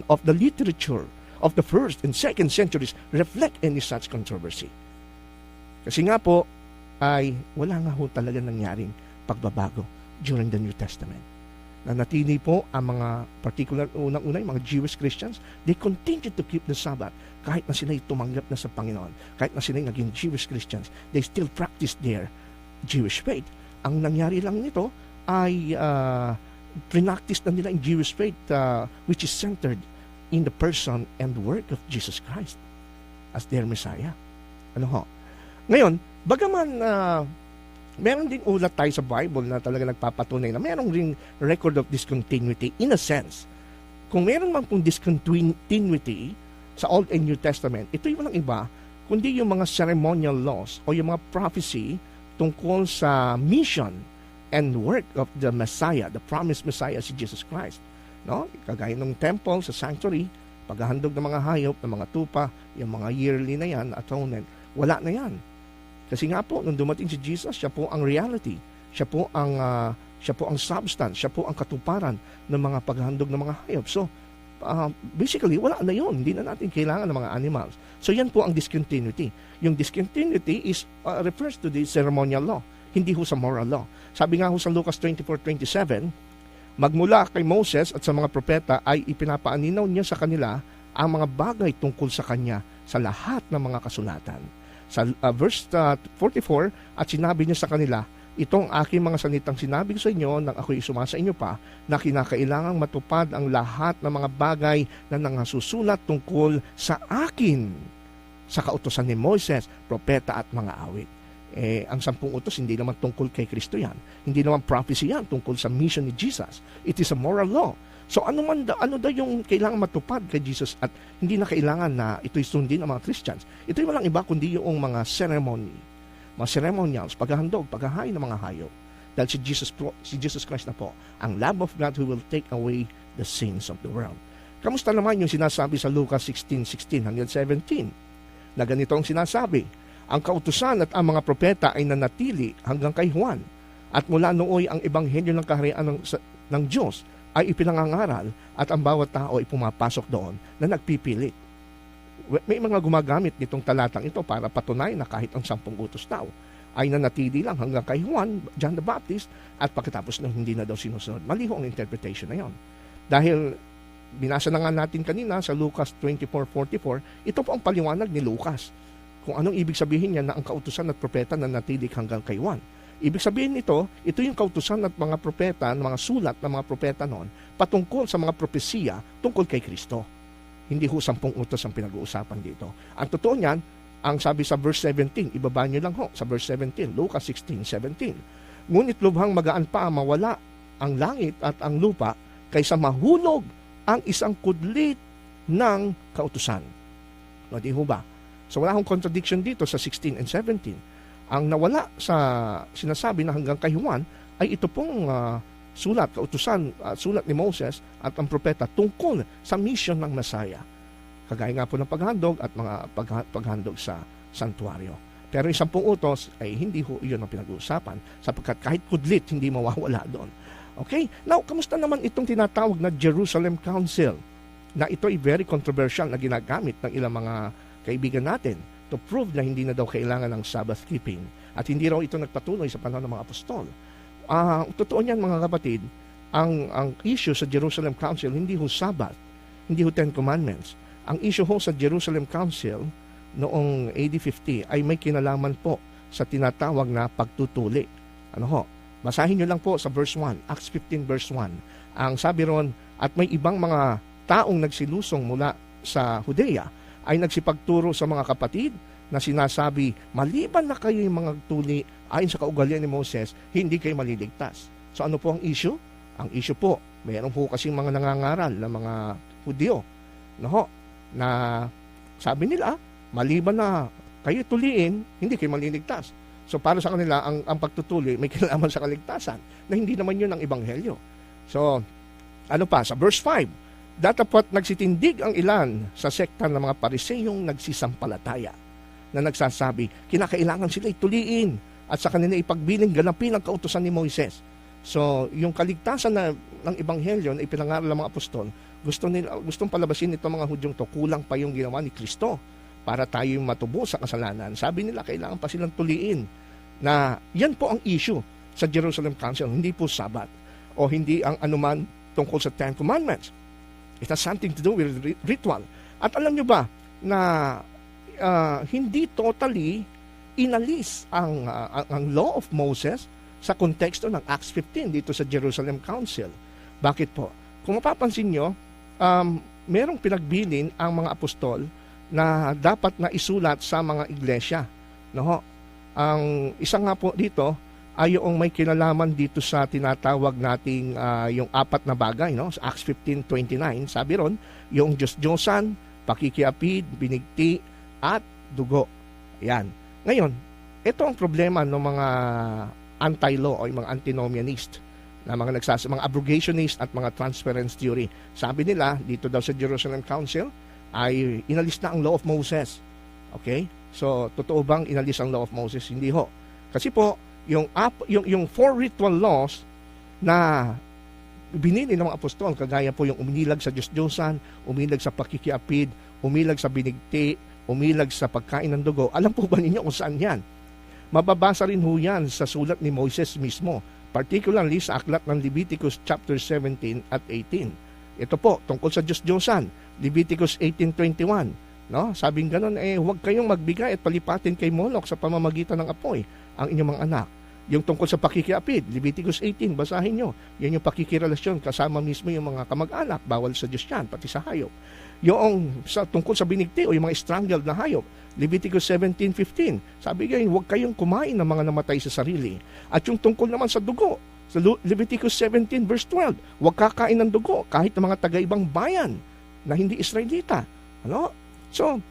of the literature of the first and second centuries reflect any such controversy. Kasi nga po, ay wala nga ho talaga nangyaring pagbabago during the New Testament. Nanatili po ang mga particular unang-una, yung mga Jewish Christians, they continue to keep the Sabbath kahit na sila'y tumanggap na sa Panginoon, kahit na sila'y naging Jewish Christians, they still practice their Jewish faith. Ang nangyari lang nito ay practice na nila yung Jewish faith which is centered in the person and work of Jesus Christ as their Messiah. Ano ho? Ngayon, bagaman meron din ulat tayo sa Bible na talaga nagpapatunay na meron ring record of discontinuity in a sense. Kung meron man pong discontinuity sa Old and New Testament, ito yung walang iba, kundi yung mga ceremonial laws o yung mga prophecy tungkol sa mission and work of the Messiah, the promised Messiah, si Jesus Christ. No? Kagaya ng temple sa sanctuary, paghahandog ng mga hayop, ng mga tupa, yung mga yearly na yan, atonement, wala na yan. Kasi nga po, nung dumating si Jesus, siya po ang reality. Siya po ang substance. Siya po ang katuparan ng mga paghandog ng mga hayop. So, basically, wala na yun. Hindi na natin kailangan ng mga animals. So, yan po ang discontinuity. Yung discontinuity refers to the ceremonial law, hindi ho sa moral law. Sabi nga ho sa Lucas 24:27, magmula kay Moses at sa mga propeta ay ipinapaaninaw niya sa kanila ang mga bagay tungkol sa kanya sa lahat ng mga kasulatan. Sa verse 44, at sinabi niya sa kanila, itong aking mga salitang sinabi sa inyo nang ako'y sumasa inyo pa, na kinakailangang matupad ang lahat ng mga bagay na nangasusulat tungkol sa akin sa kautusan ni Moises, propeta at mga awit. Ang 10 utos, hindi naman tungkol kay Kristo yan. Hindi naman prophecy yan tungkol sa mission ni Jesus. It is a moral law. So ano daw yung kailangan matupad kay Jesus at hindi na kailangan na ito'y sundin ng mga Christians. Ito'y walang iba kundi yung mga ceremony, mga ceremonials, paghahandog, paghahain ng mga hayop. Dahil si Jesus Christ na po, ang Lamb of God who will take away the sins of the world. Kamusta naman yung sinasabi sa Lucas 16:16 hanggang 17? Na ganito ang sinasabi, ang kautusan at ang mga propeta ay nanatili hanggang kay Juan. At mula nooy ang ebanghelyo ng kaharian ng Diyos ay ipinangangaral at ang bawat tao ay pumapasok doon na nagpipilit. May mga gumagamit nitong talatang ito para patunayan na kahit ang 10 utos daw ay nanatili lang hanggang kay Juan, John the Baptist, at pagkatapos na hindi na daw sinusunod. Maliho ang interpretation na yon. Dahil binasa na nga natin kanina sa Lucas 24:44, ito po ang paliwanag ni Lucas kung anong ibig sabihin niya na ang kautusan at propeta na nanatili hanggang kay Juan. Ibig sabihin nito, ito yung kautusan at mga propeta, mga sulat ng mga propeta noon, patungkol sa mga propesiya tungkol kay Kristo. Hindi ho 10 utos ang pinag-uusapan dito. Ang totoo niyan, ang sabi sa verse 17, ibaba niyo lang ho, sa verse 17, Lucas 16:17. Ngunit lubhang magaan pa mawala ang langit at ang lupa kaysa mahulog ang isang kudlit ng kautusan. No, di ho ba? So wala hong contradiction dito sa 16 and 17. Ang nawala sa sinasabi na hanggang kay Juan ay ito pong sulat, kautusan, sulat ni Moses at ang propeta tungkol sa mission ng Messiah. Kagaya nga po ng paghandog at mga paghandog sa santuario. Pero yung 10 utos ay hindi ho iyon ang pinag-uusapan sapagkat kahit kudlit hindi mawawala doon. Okay? Now, kamusta naman itong tinatawag na Jerusalem Council? Na ito ay very controversial na ginagamit ng ilang mga kaibigan natin to prove na hindi na daw kailangan ng Sabbath keeping. At hindi raw ito nagpatuloy sa panahon ng mga apostol. Totoo niyan mga kapatid, ang issue sa Jerusalem Council, hindi ho Sabbath, hindi ho Ten Commandments. Ang issue ho sa Jerusalem Council noong AD 50 ay may kinalaman po sa tinatawag na pagtutuli. Ano ho? Basahin nyo lang po sa verse 1, Acts 15 verse 1. Ang sabi ron, at may ibang mga taong nagsilusong mula sa Judea ay nagsipagturo sa mga kapatid na sinasabi, maliban na kayo yung mga tuli ayon sa kaugalian ni Moses, hindi kayo maliligtas. So ano po ang issue? Ang issue po, mayroon po kasing mga nangangaral na mga Hudyo, no, na sabi nila, maliban na kayo tuliin, hindi kayo maliligtas. So para sa kanila, ang pagtutuli may kinalaman sa kaligtasan na hindi naman yun ang ebanghelyo. So, ano pa? Sa verse 5, datapot nagsitindig ang ilan sa sekta ng mga Pariseyong nagsisampalataya na nagsasabi, kinakailangan sila ituliin at sa kanila ipagbiling ganapin ang kautusan ni Moises. So, yung kaligtasan ng ebanghelyo na ipinangaral ng mga apostol, gustong palabasin itong mga Hudyong to, kulang pa yung ginawa ni Kristo para tayo matubo sa kasalanan. Sabi nila, kailangan pa silang tuliin na yan po ang issue sa Jerusalem Council, hindi po Sabbath o hindi ang anuman tungkol sa Ten Commandments. It has something to do with ritual. At alam nyo ba na hindi totally inalis ang law of Moses sa konteksto ng Acts 15 dito sa Jerusalem Council. Bakit po? Kung mapapansin nyo, merong pinagbilin ang mga apostol na dapat na isulat sa mga iglesia. No? Ang isa nga po dito ay yung may kinalaman dito sa tinatawag nating yung apat na bagay. No? Sa Acts 15:29, sabi ron, yung Diyos-Diyosan, pakikiapid, binigti, at dugo. Yan. Ngayon, ito ang problema ng mga anti-law o yung mga antinomianist na mga mga abrogationist at mga transference theory. Sabi nila, dito daw sa Jerusalem Council, ay inalis na ang law of Moses. Okay? So, totoo bang inalis ang law of Moses? Hindi ho. Kasi po, yung four ritual laws na binili ng mga apostol, kagaya po yung umilag sa Diyos-Diyosan, umilag sa pakikiapid, umilag sa binigti, umilag sa pagkain ng dugo. Alam po ba ninyo kung saan yan? Mababasa rin ho yan sa sulat ni Moises mismo, particularly sa aklat ng Leviticus chapter 17 at 18. Ito po, tungkol sa Diyos-Diyosan, Leviticus 18:21. No? Sabing ganon, huwag kayong magbigay at palipatin kay Moloch sa pamamagitan ng apoy ang inyong mga anak. Yung tungkol sa pakikiapid, Leviticus 18, basahin nyo. Yan yung pakikirelasyon kasama mismo yung mga kamag-anak, bawal sa Diyos yan, pati sa hayop. Yung tungkol sa binigti o yung mga strangled na hayop, Leviticus 17:15. Sabi ngayon, huwag kayong kumain ng mga namatay sa sarili. At yung tungkol naman sa dugo, sa Leviticus 17 verse 12, huwag kakain ng dugo kahit ng mga taga-ibang bayan na hindi Israelita. Ano? So,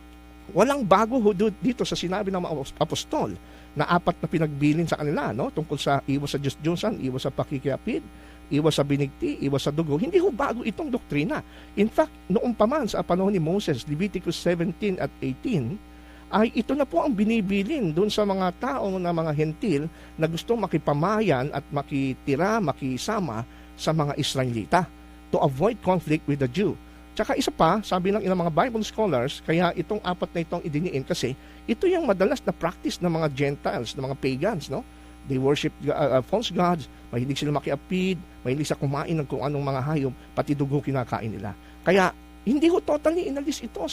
walang bago dito sa sinabi ng mga apostol na apat na pinagbilin sa kanila, no? Tungkol sa iwas sa Diyos-Diyosan, iwas sa pakikiapid, iwas sa binigti, iwas sa dugo. Hindi ho bago itong doktrina. In fact, noong pa man sa panahon ni Moses, Leviticus 17 at 18, ay ito na po ang binibilin doon sa mga tao na mga hentil na gustong makipamayan at makitira, makisama sa mga Israelita to avoid conflict with the Jew. Tsaka isa pa, sabi ng ilang mga Bible scholars, kaya itong apat na itong idiniin kasi ito yung madalas na practice ng mga Gentiles, ng mga pagans, no? They worship false gods, mahilig sila makiapid, mahilig sa kumain ng kung anong mga hayop, pati dugo kinakain nila. Kaya hindi ho totally inalis ito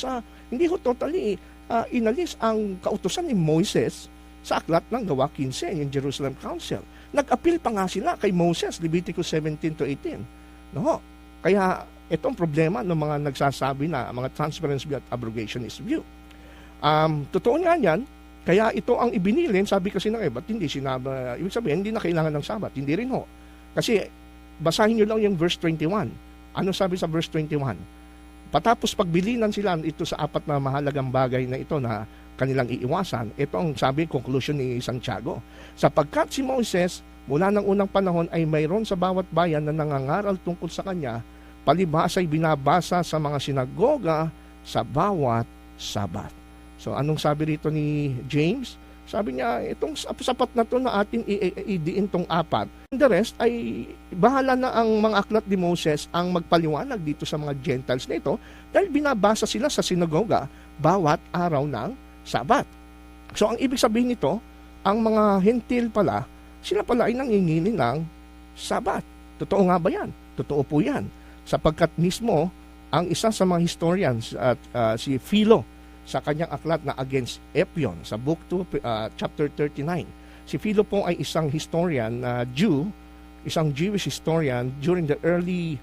inalis ang kautusan ni Moses sa aklat ng Gawa 15, yung Jerusalem Council. Nag-appeal pa nga sila kay Moses, Leviticus 17 to 18. No? Kaya itong problema ng mga nagsasabi na mga transference view at abrogationist view. Totoo nga yan, kaya ito ang ibinilin, sabi kasi ng ba't hindi sinabi, ibig sabihin, hindi na kailangan ng Sabat, hindi rin ho. Kasi, basahin nyo lang yung verse 21. Ano sabi sa verse 21? Patapos pagbilinan sila ito sa apat na mahalagang bagay na ito na kanilang iiwasan, ito ang sabi, conclusion ni Santiago. Sapagkat si Moses, mula ng unang panahon ay mayroon sa bawat bayan na nangangaral tungkol sa kanya, palibhas ay binabasa sa mga sinagoga sa bawat Sabat. So anong sabi rito ni James? Sabi niya, itong sapat na to na atin idiin tong 4. The rest ay bahala na ang mga aklat ni Moses ang magpaliwanag dito sa mga Gentiles na ito dahil binabasa sila sa sinagoga bawat araw ng Sabat. So ang ibig sabihin nito, ang mga Hentil pala, sila pala ay nangingili ng Sabat. Totoo nga ba yan? Totoo po yan. Sapagkat mismo, ang isa sa mga historians at si Philo, sa kanyang aklat na Against Epion, sa Book 2, Chapter 39. Si Philo po ay isang historian, Jew, isang Jewish historian during the early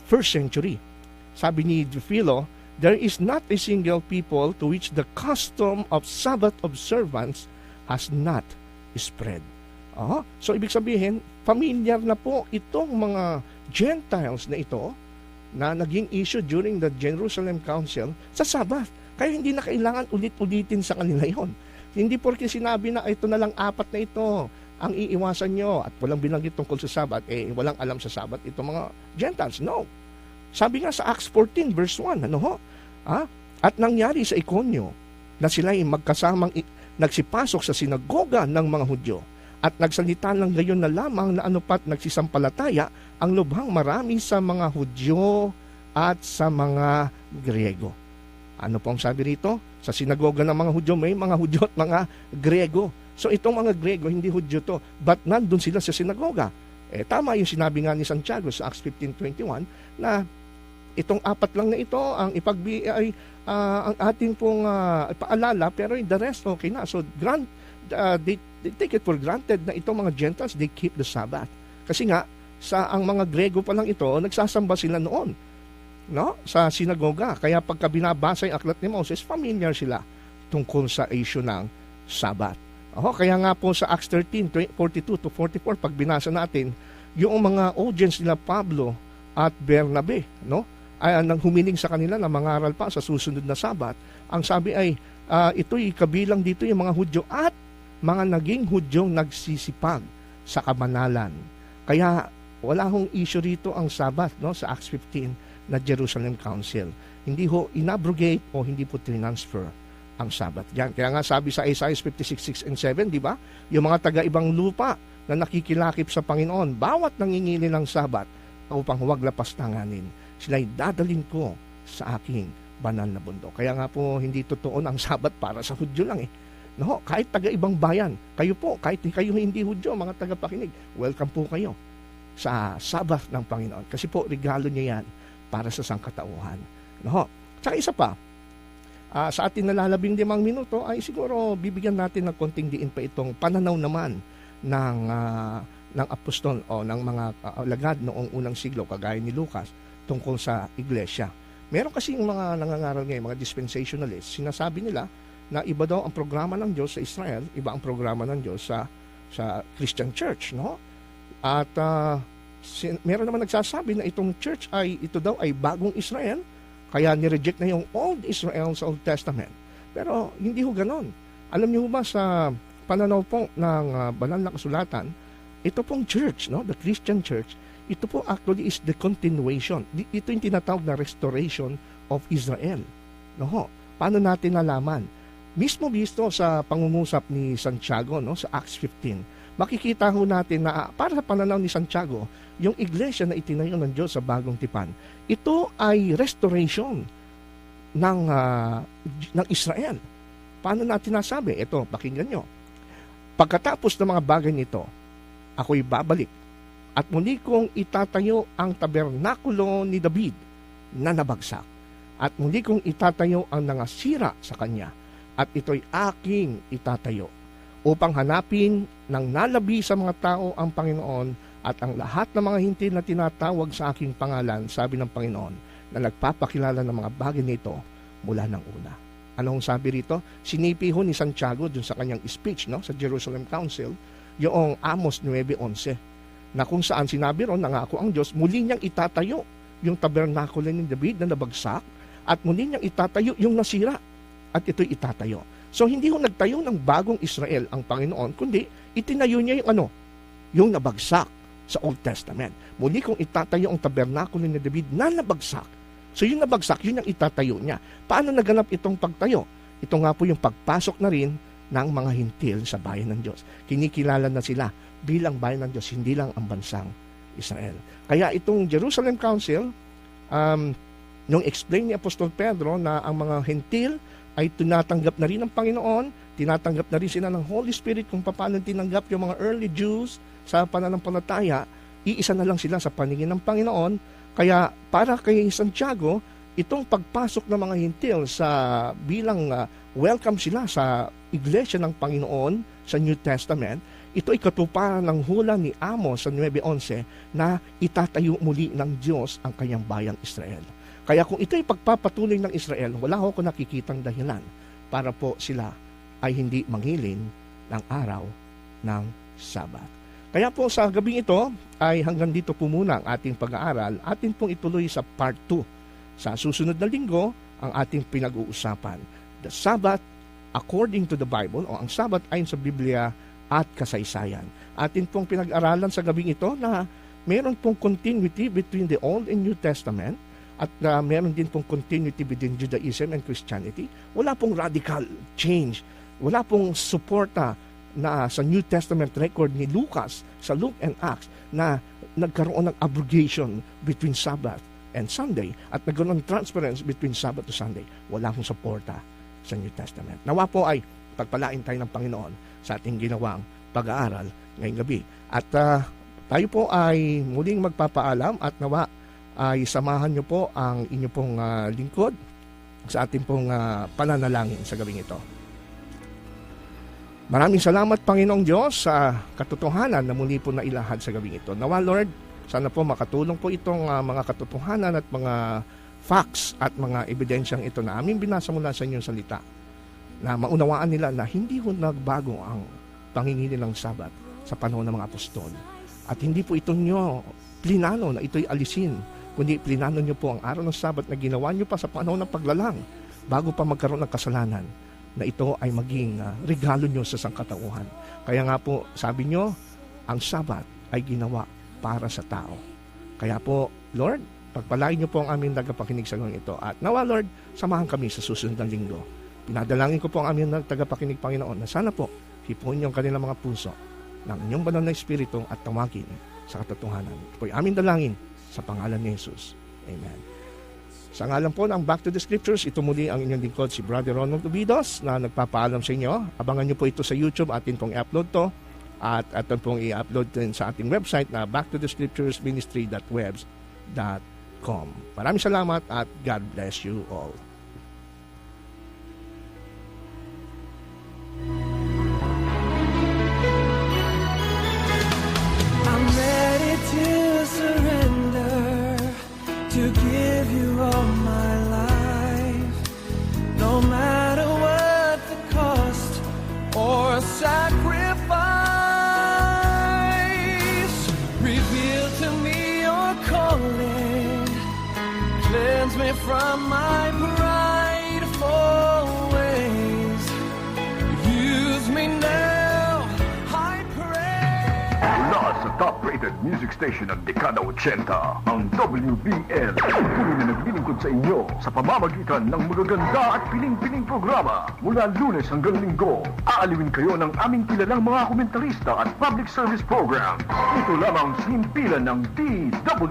1st century. Sabi ni Philo, there is not a single people to which the custom of Sabbath observance has not spread. So ibig sabihin, familiar na po itong mga Gentiles na ito na naging issue during the Jerusalem Council sa Sabbath. Kaya hindi na kailangan ulit-ulitin sa kanila yon. Hindi porke sinabi na ito na lang 4 na ito ang iiwasan nyo at walang binanggit tungkol sa Sabat, walang alam sa Sabat itong mga Gentiles. No. Sabi nga sa Acts 14 verse 1, At nangyari sa Iconio na sila ay magkasamang nagsipasok sa sinagoga ng mga Hudyo at nagsalita lang gayon na lamang na anupat nagsisampalataya ang lubhang marami sa mga Hudyo at sa mga Griego. Ano pong sabi rito? Sa sinagoga ng mga Hudyo, may mga Hudyo at mga Griego. So itong mga Griego, hindi Hudyo to, but nandun sila sa sinagoga. Tama yung sinabi nga ni Santiago sa Acts 15:21 na itong 4 lang na ito ang ang ating pong paalala, pero the rest okay na. So they take it for granted na itong mga Gentiles, they keep the Sabbath. Kasi nga, ang mga Griego pa lang ito, nagsasamba sila noon. No? Sa sinagoga. Kaya pagka binabasa yung aklat ni Moses, familiar sila tungkol sa issue ng Sabat. Kaya nga po sa Acts 13:42-44, pag binasa natin, yung mga audience nila Pablo at Bernabe, no? Ay nang humiling sa kanila na mangaral pa sa susunod na Sabat. Ang sabi ay, ito'y kabilang dito yung mga Hudyo at mga naging Hudyong nagsisipag sa kabanalan. Kaya wala hong issue rito ang Sabat, no? Sa Acts 15 na Jerusalem Council. Hindi ho inabrogate o hindi po transfer ang Sabat. Yan. Kaya nga sabi sa Isaiah 56:6 and 7, di ba? Yung mga taga-ibang lupa na nakikilakip sa Panginoon, bawat nangingili ng Sabat upang huwag lapastanganin, sila'y dadalhin ko sa aking banal na bundok. Kaya nga po, hindi totoo ang Sabat para sa Hudyo lang No, kahit taga-ibang bayan, kayo po, kahit kayo hindi Hudyo, mga taga-pakinig, welcome po kayo sa Sabat ng Panginoon. Kasi po, regalo niya yan para sa sangkatauhan. No? Tsaka isa pa, sa ating nalalabing 5 minuto ay siguro bibigyan natin ng konting diin pa itong pananaw naman ng apostol o ng mga alagad noong unang siglo kagaya ni Lucas tungkol sa iglesia. Meron kasi yung mga nangangaral ngayon, mga dispensationalists, sinasabi nila na iba daw ang programa ng Diyos sa Israel, iba ang programa ng Diyos sa Christian Church, no? At meron naman nagsasabi na itong church ito daw ay bagong Israel, kaya nireject na yung Old Israel sa Old Testament. Pero hindi ho ganon. Alam niyo ba sa pananaw po ng banal na kasulatan, ito pong church, no, the Christian church, ito po actually is the continuation. Ito yung tinatawag na restoration of Israel. No? Paano natin nalaman? Mismo visto sa pangungusap ni Santiago, no, sa Acts 15, makikita ho natin na para sa pananaw ni Santiago, yung iglesia na itinayo ng Diyos sa Bagong Tipan, ito ay restoration ng Israel. Paano natin nasabi? Ito, pakinggan nyo. Pagkatapos ng mga bagay nito, ako'y babalik at muli kong itatayo ang tabernakulo ni David na nabagsak at muli kong itatayo ang nangasira sa kanya at ito'y aking itatayo upang hanapin ng nalabi sa mga tao ang Panginoon at ang lahat ng mga hintil na tinatawag sa aking pangalan, sabi ng Panginoon, na nagpapakilala ng mga bagay nito mula ng una. Anong sabi rito? Sinipi ho ni Santiago dun sa kanyang speech, no, sa Jerusalem Council, yung Amos 9:11, na kung saan sinabi ron, nangako ang Diyos, muli niyang itatayo yung tabernakulo ni David na nabagsak at muli niyang itatayo yung nasira at ito'y itatayo. So hindi ho nagtayo ng bagong Israel ang Panginoon, kundi itinayo niya yung nabagsak sa Old Testament. Muli kong itatayo ang tabernakulo ni David na nabagsak. So yung nabagsak, yun ang itatayo niya. Paano naganap itong pagtayo? Ito nga po yung pagpasok na rin ng mga hintil sa bayan ng Diyos. Kinikilala na sila bilang bayan ng Diyos, hindi lang ang bansang Israel. Kaya itong Jerusalem Council, nung explain ni Apostol Pedro na ang mga hintil ay tinatanggap na rin ng Panginoon, tinatanggap na rin sila ng Holy Spirit kung paano tinanggap yung mga early Jews sa pananampalataya, iisa na lang sila sa paningin ng Panginoon. Kaya para kay Santiago, itong pagpasok ng mga hintil sa bilang welcome sila sa iglesia ng Panginoon sa New Testament, ito ay katuparan ng hula ni Amos sa 9:11 na itatayo muli ng Diyos ang kanyang bayang Israel. Kaya kung ito ay pagpapatuloy ng Israel, wala ako nakikitang dahilan para po sila ay hindi manghilin ng araw ng Sabat. Kaya po sa gabing ito ay hanggang dito po muna ang ating pag-aaral. Atin pong ituloy sa part 2. Sa susunod na linggo, ang ating pinag-uusapan, the Sabbath according to the Bible, o ang Sabbath ayon sa Biblia at kasaysayan. Atin pong pinag-aralan sa gabing ito na meron pong continuity between the Old and New Testament at meron din pong continuity between Judaism and Christianity. Wala pong radical change. Wala pong suporta na sa New Testament record ni Lucas sa Luke and Acts na nagkaroon ng abrogation between Sabbath and Sunday at nagkaroon ng transference between Sabbath to Sunday. Wala pong suporta sa New Testament. Nawa po ay pagpalain tayo ng Panginoon sa ating ginawang pag-aaral ngayong gabi. At tayo po ay muling magpapaalam at nawa ay samahan niyo po ang inyo pong lingkod sa ating pong pananalangin sa gabing ito. Maraming salamat, Panginoong Diyos, sa katotohanan na muli po na ilahad sa gabing ito. Nawa, Lord, sana po makatulong po itong mga katotohanan at mga facts at mga ebidensyang ito na aming binasa mula sa inyong salita, na maunawaan nila na hindi ho nagbago ang pangingili ng Sabat sa panahon ng mga apostol. At hindi po ito nyo plinano na ito'y alisin, kundi plinano nyo po ang araw ng Sabat na ginawa nyo pa sa panahon ng paglalang bago pa magkaroon ng kasalanan, na ito ay maging regalo nyo sa sangkatauhan. Kaya nga po, sabi nyo, ang Sabat ay ginawa para sa tao. Kaya po, Lord, pagpalain nyo po ang aming tagapakinig sa gawin ito. At nawa, Lord, samahan kami sa susunod na linggo. Pinadalangin ko po ang aming tagapakinig, Panginoon, na sana po hipuin yung kanilang mga puso ng inyong banal na Espiritu at tawagin sa katotohanan. Ito po aming dalangin sa pangalan ni Jesus. Amen. Sa ngalan po ng Back to the Scriptures, ito muli ang inyong lingkod, si Brother Ronald Ubidos, na nagpapaalam sa inyo. Abangan nyo po ito sa YouTube, atin pong i-upload to. At atin pong i-upload din sa ating website na backtothescripturesministry.webs.com. Maraming salamat at God bless you all. I'm ready to surrender, to give you all my life, no matter what the cost or sacrifice. Reveal to me your calling, cleanse me from my prideful ways. Use me now, I pray. Mula sa top-rated music station ng Dekada 80, ang WBL. Tuloy na naglilingkod sa inyo sa pamamagitan ng magaganda at piling-piling programa. Mula Lunes hanggang Linggo, aaliwin kayo ng aming kilalang mga komentarista at public service program. Ito lamang sa himpilan ng DW.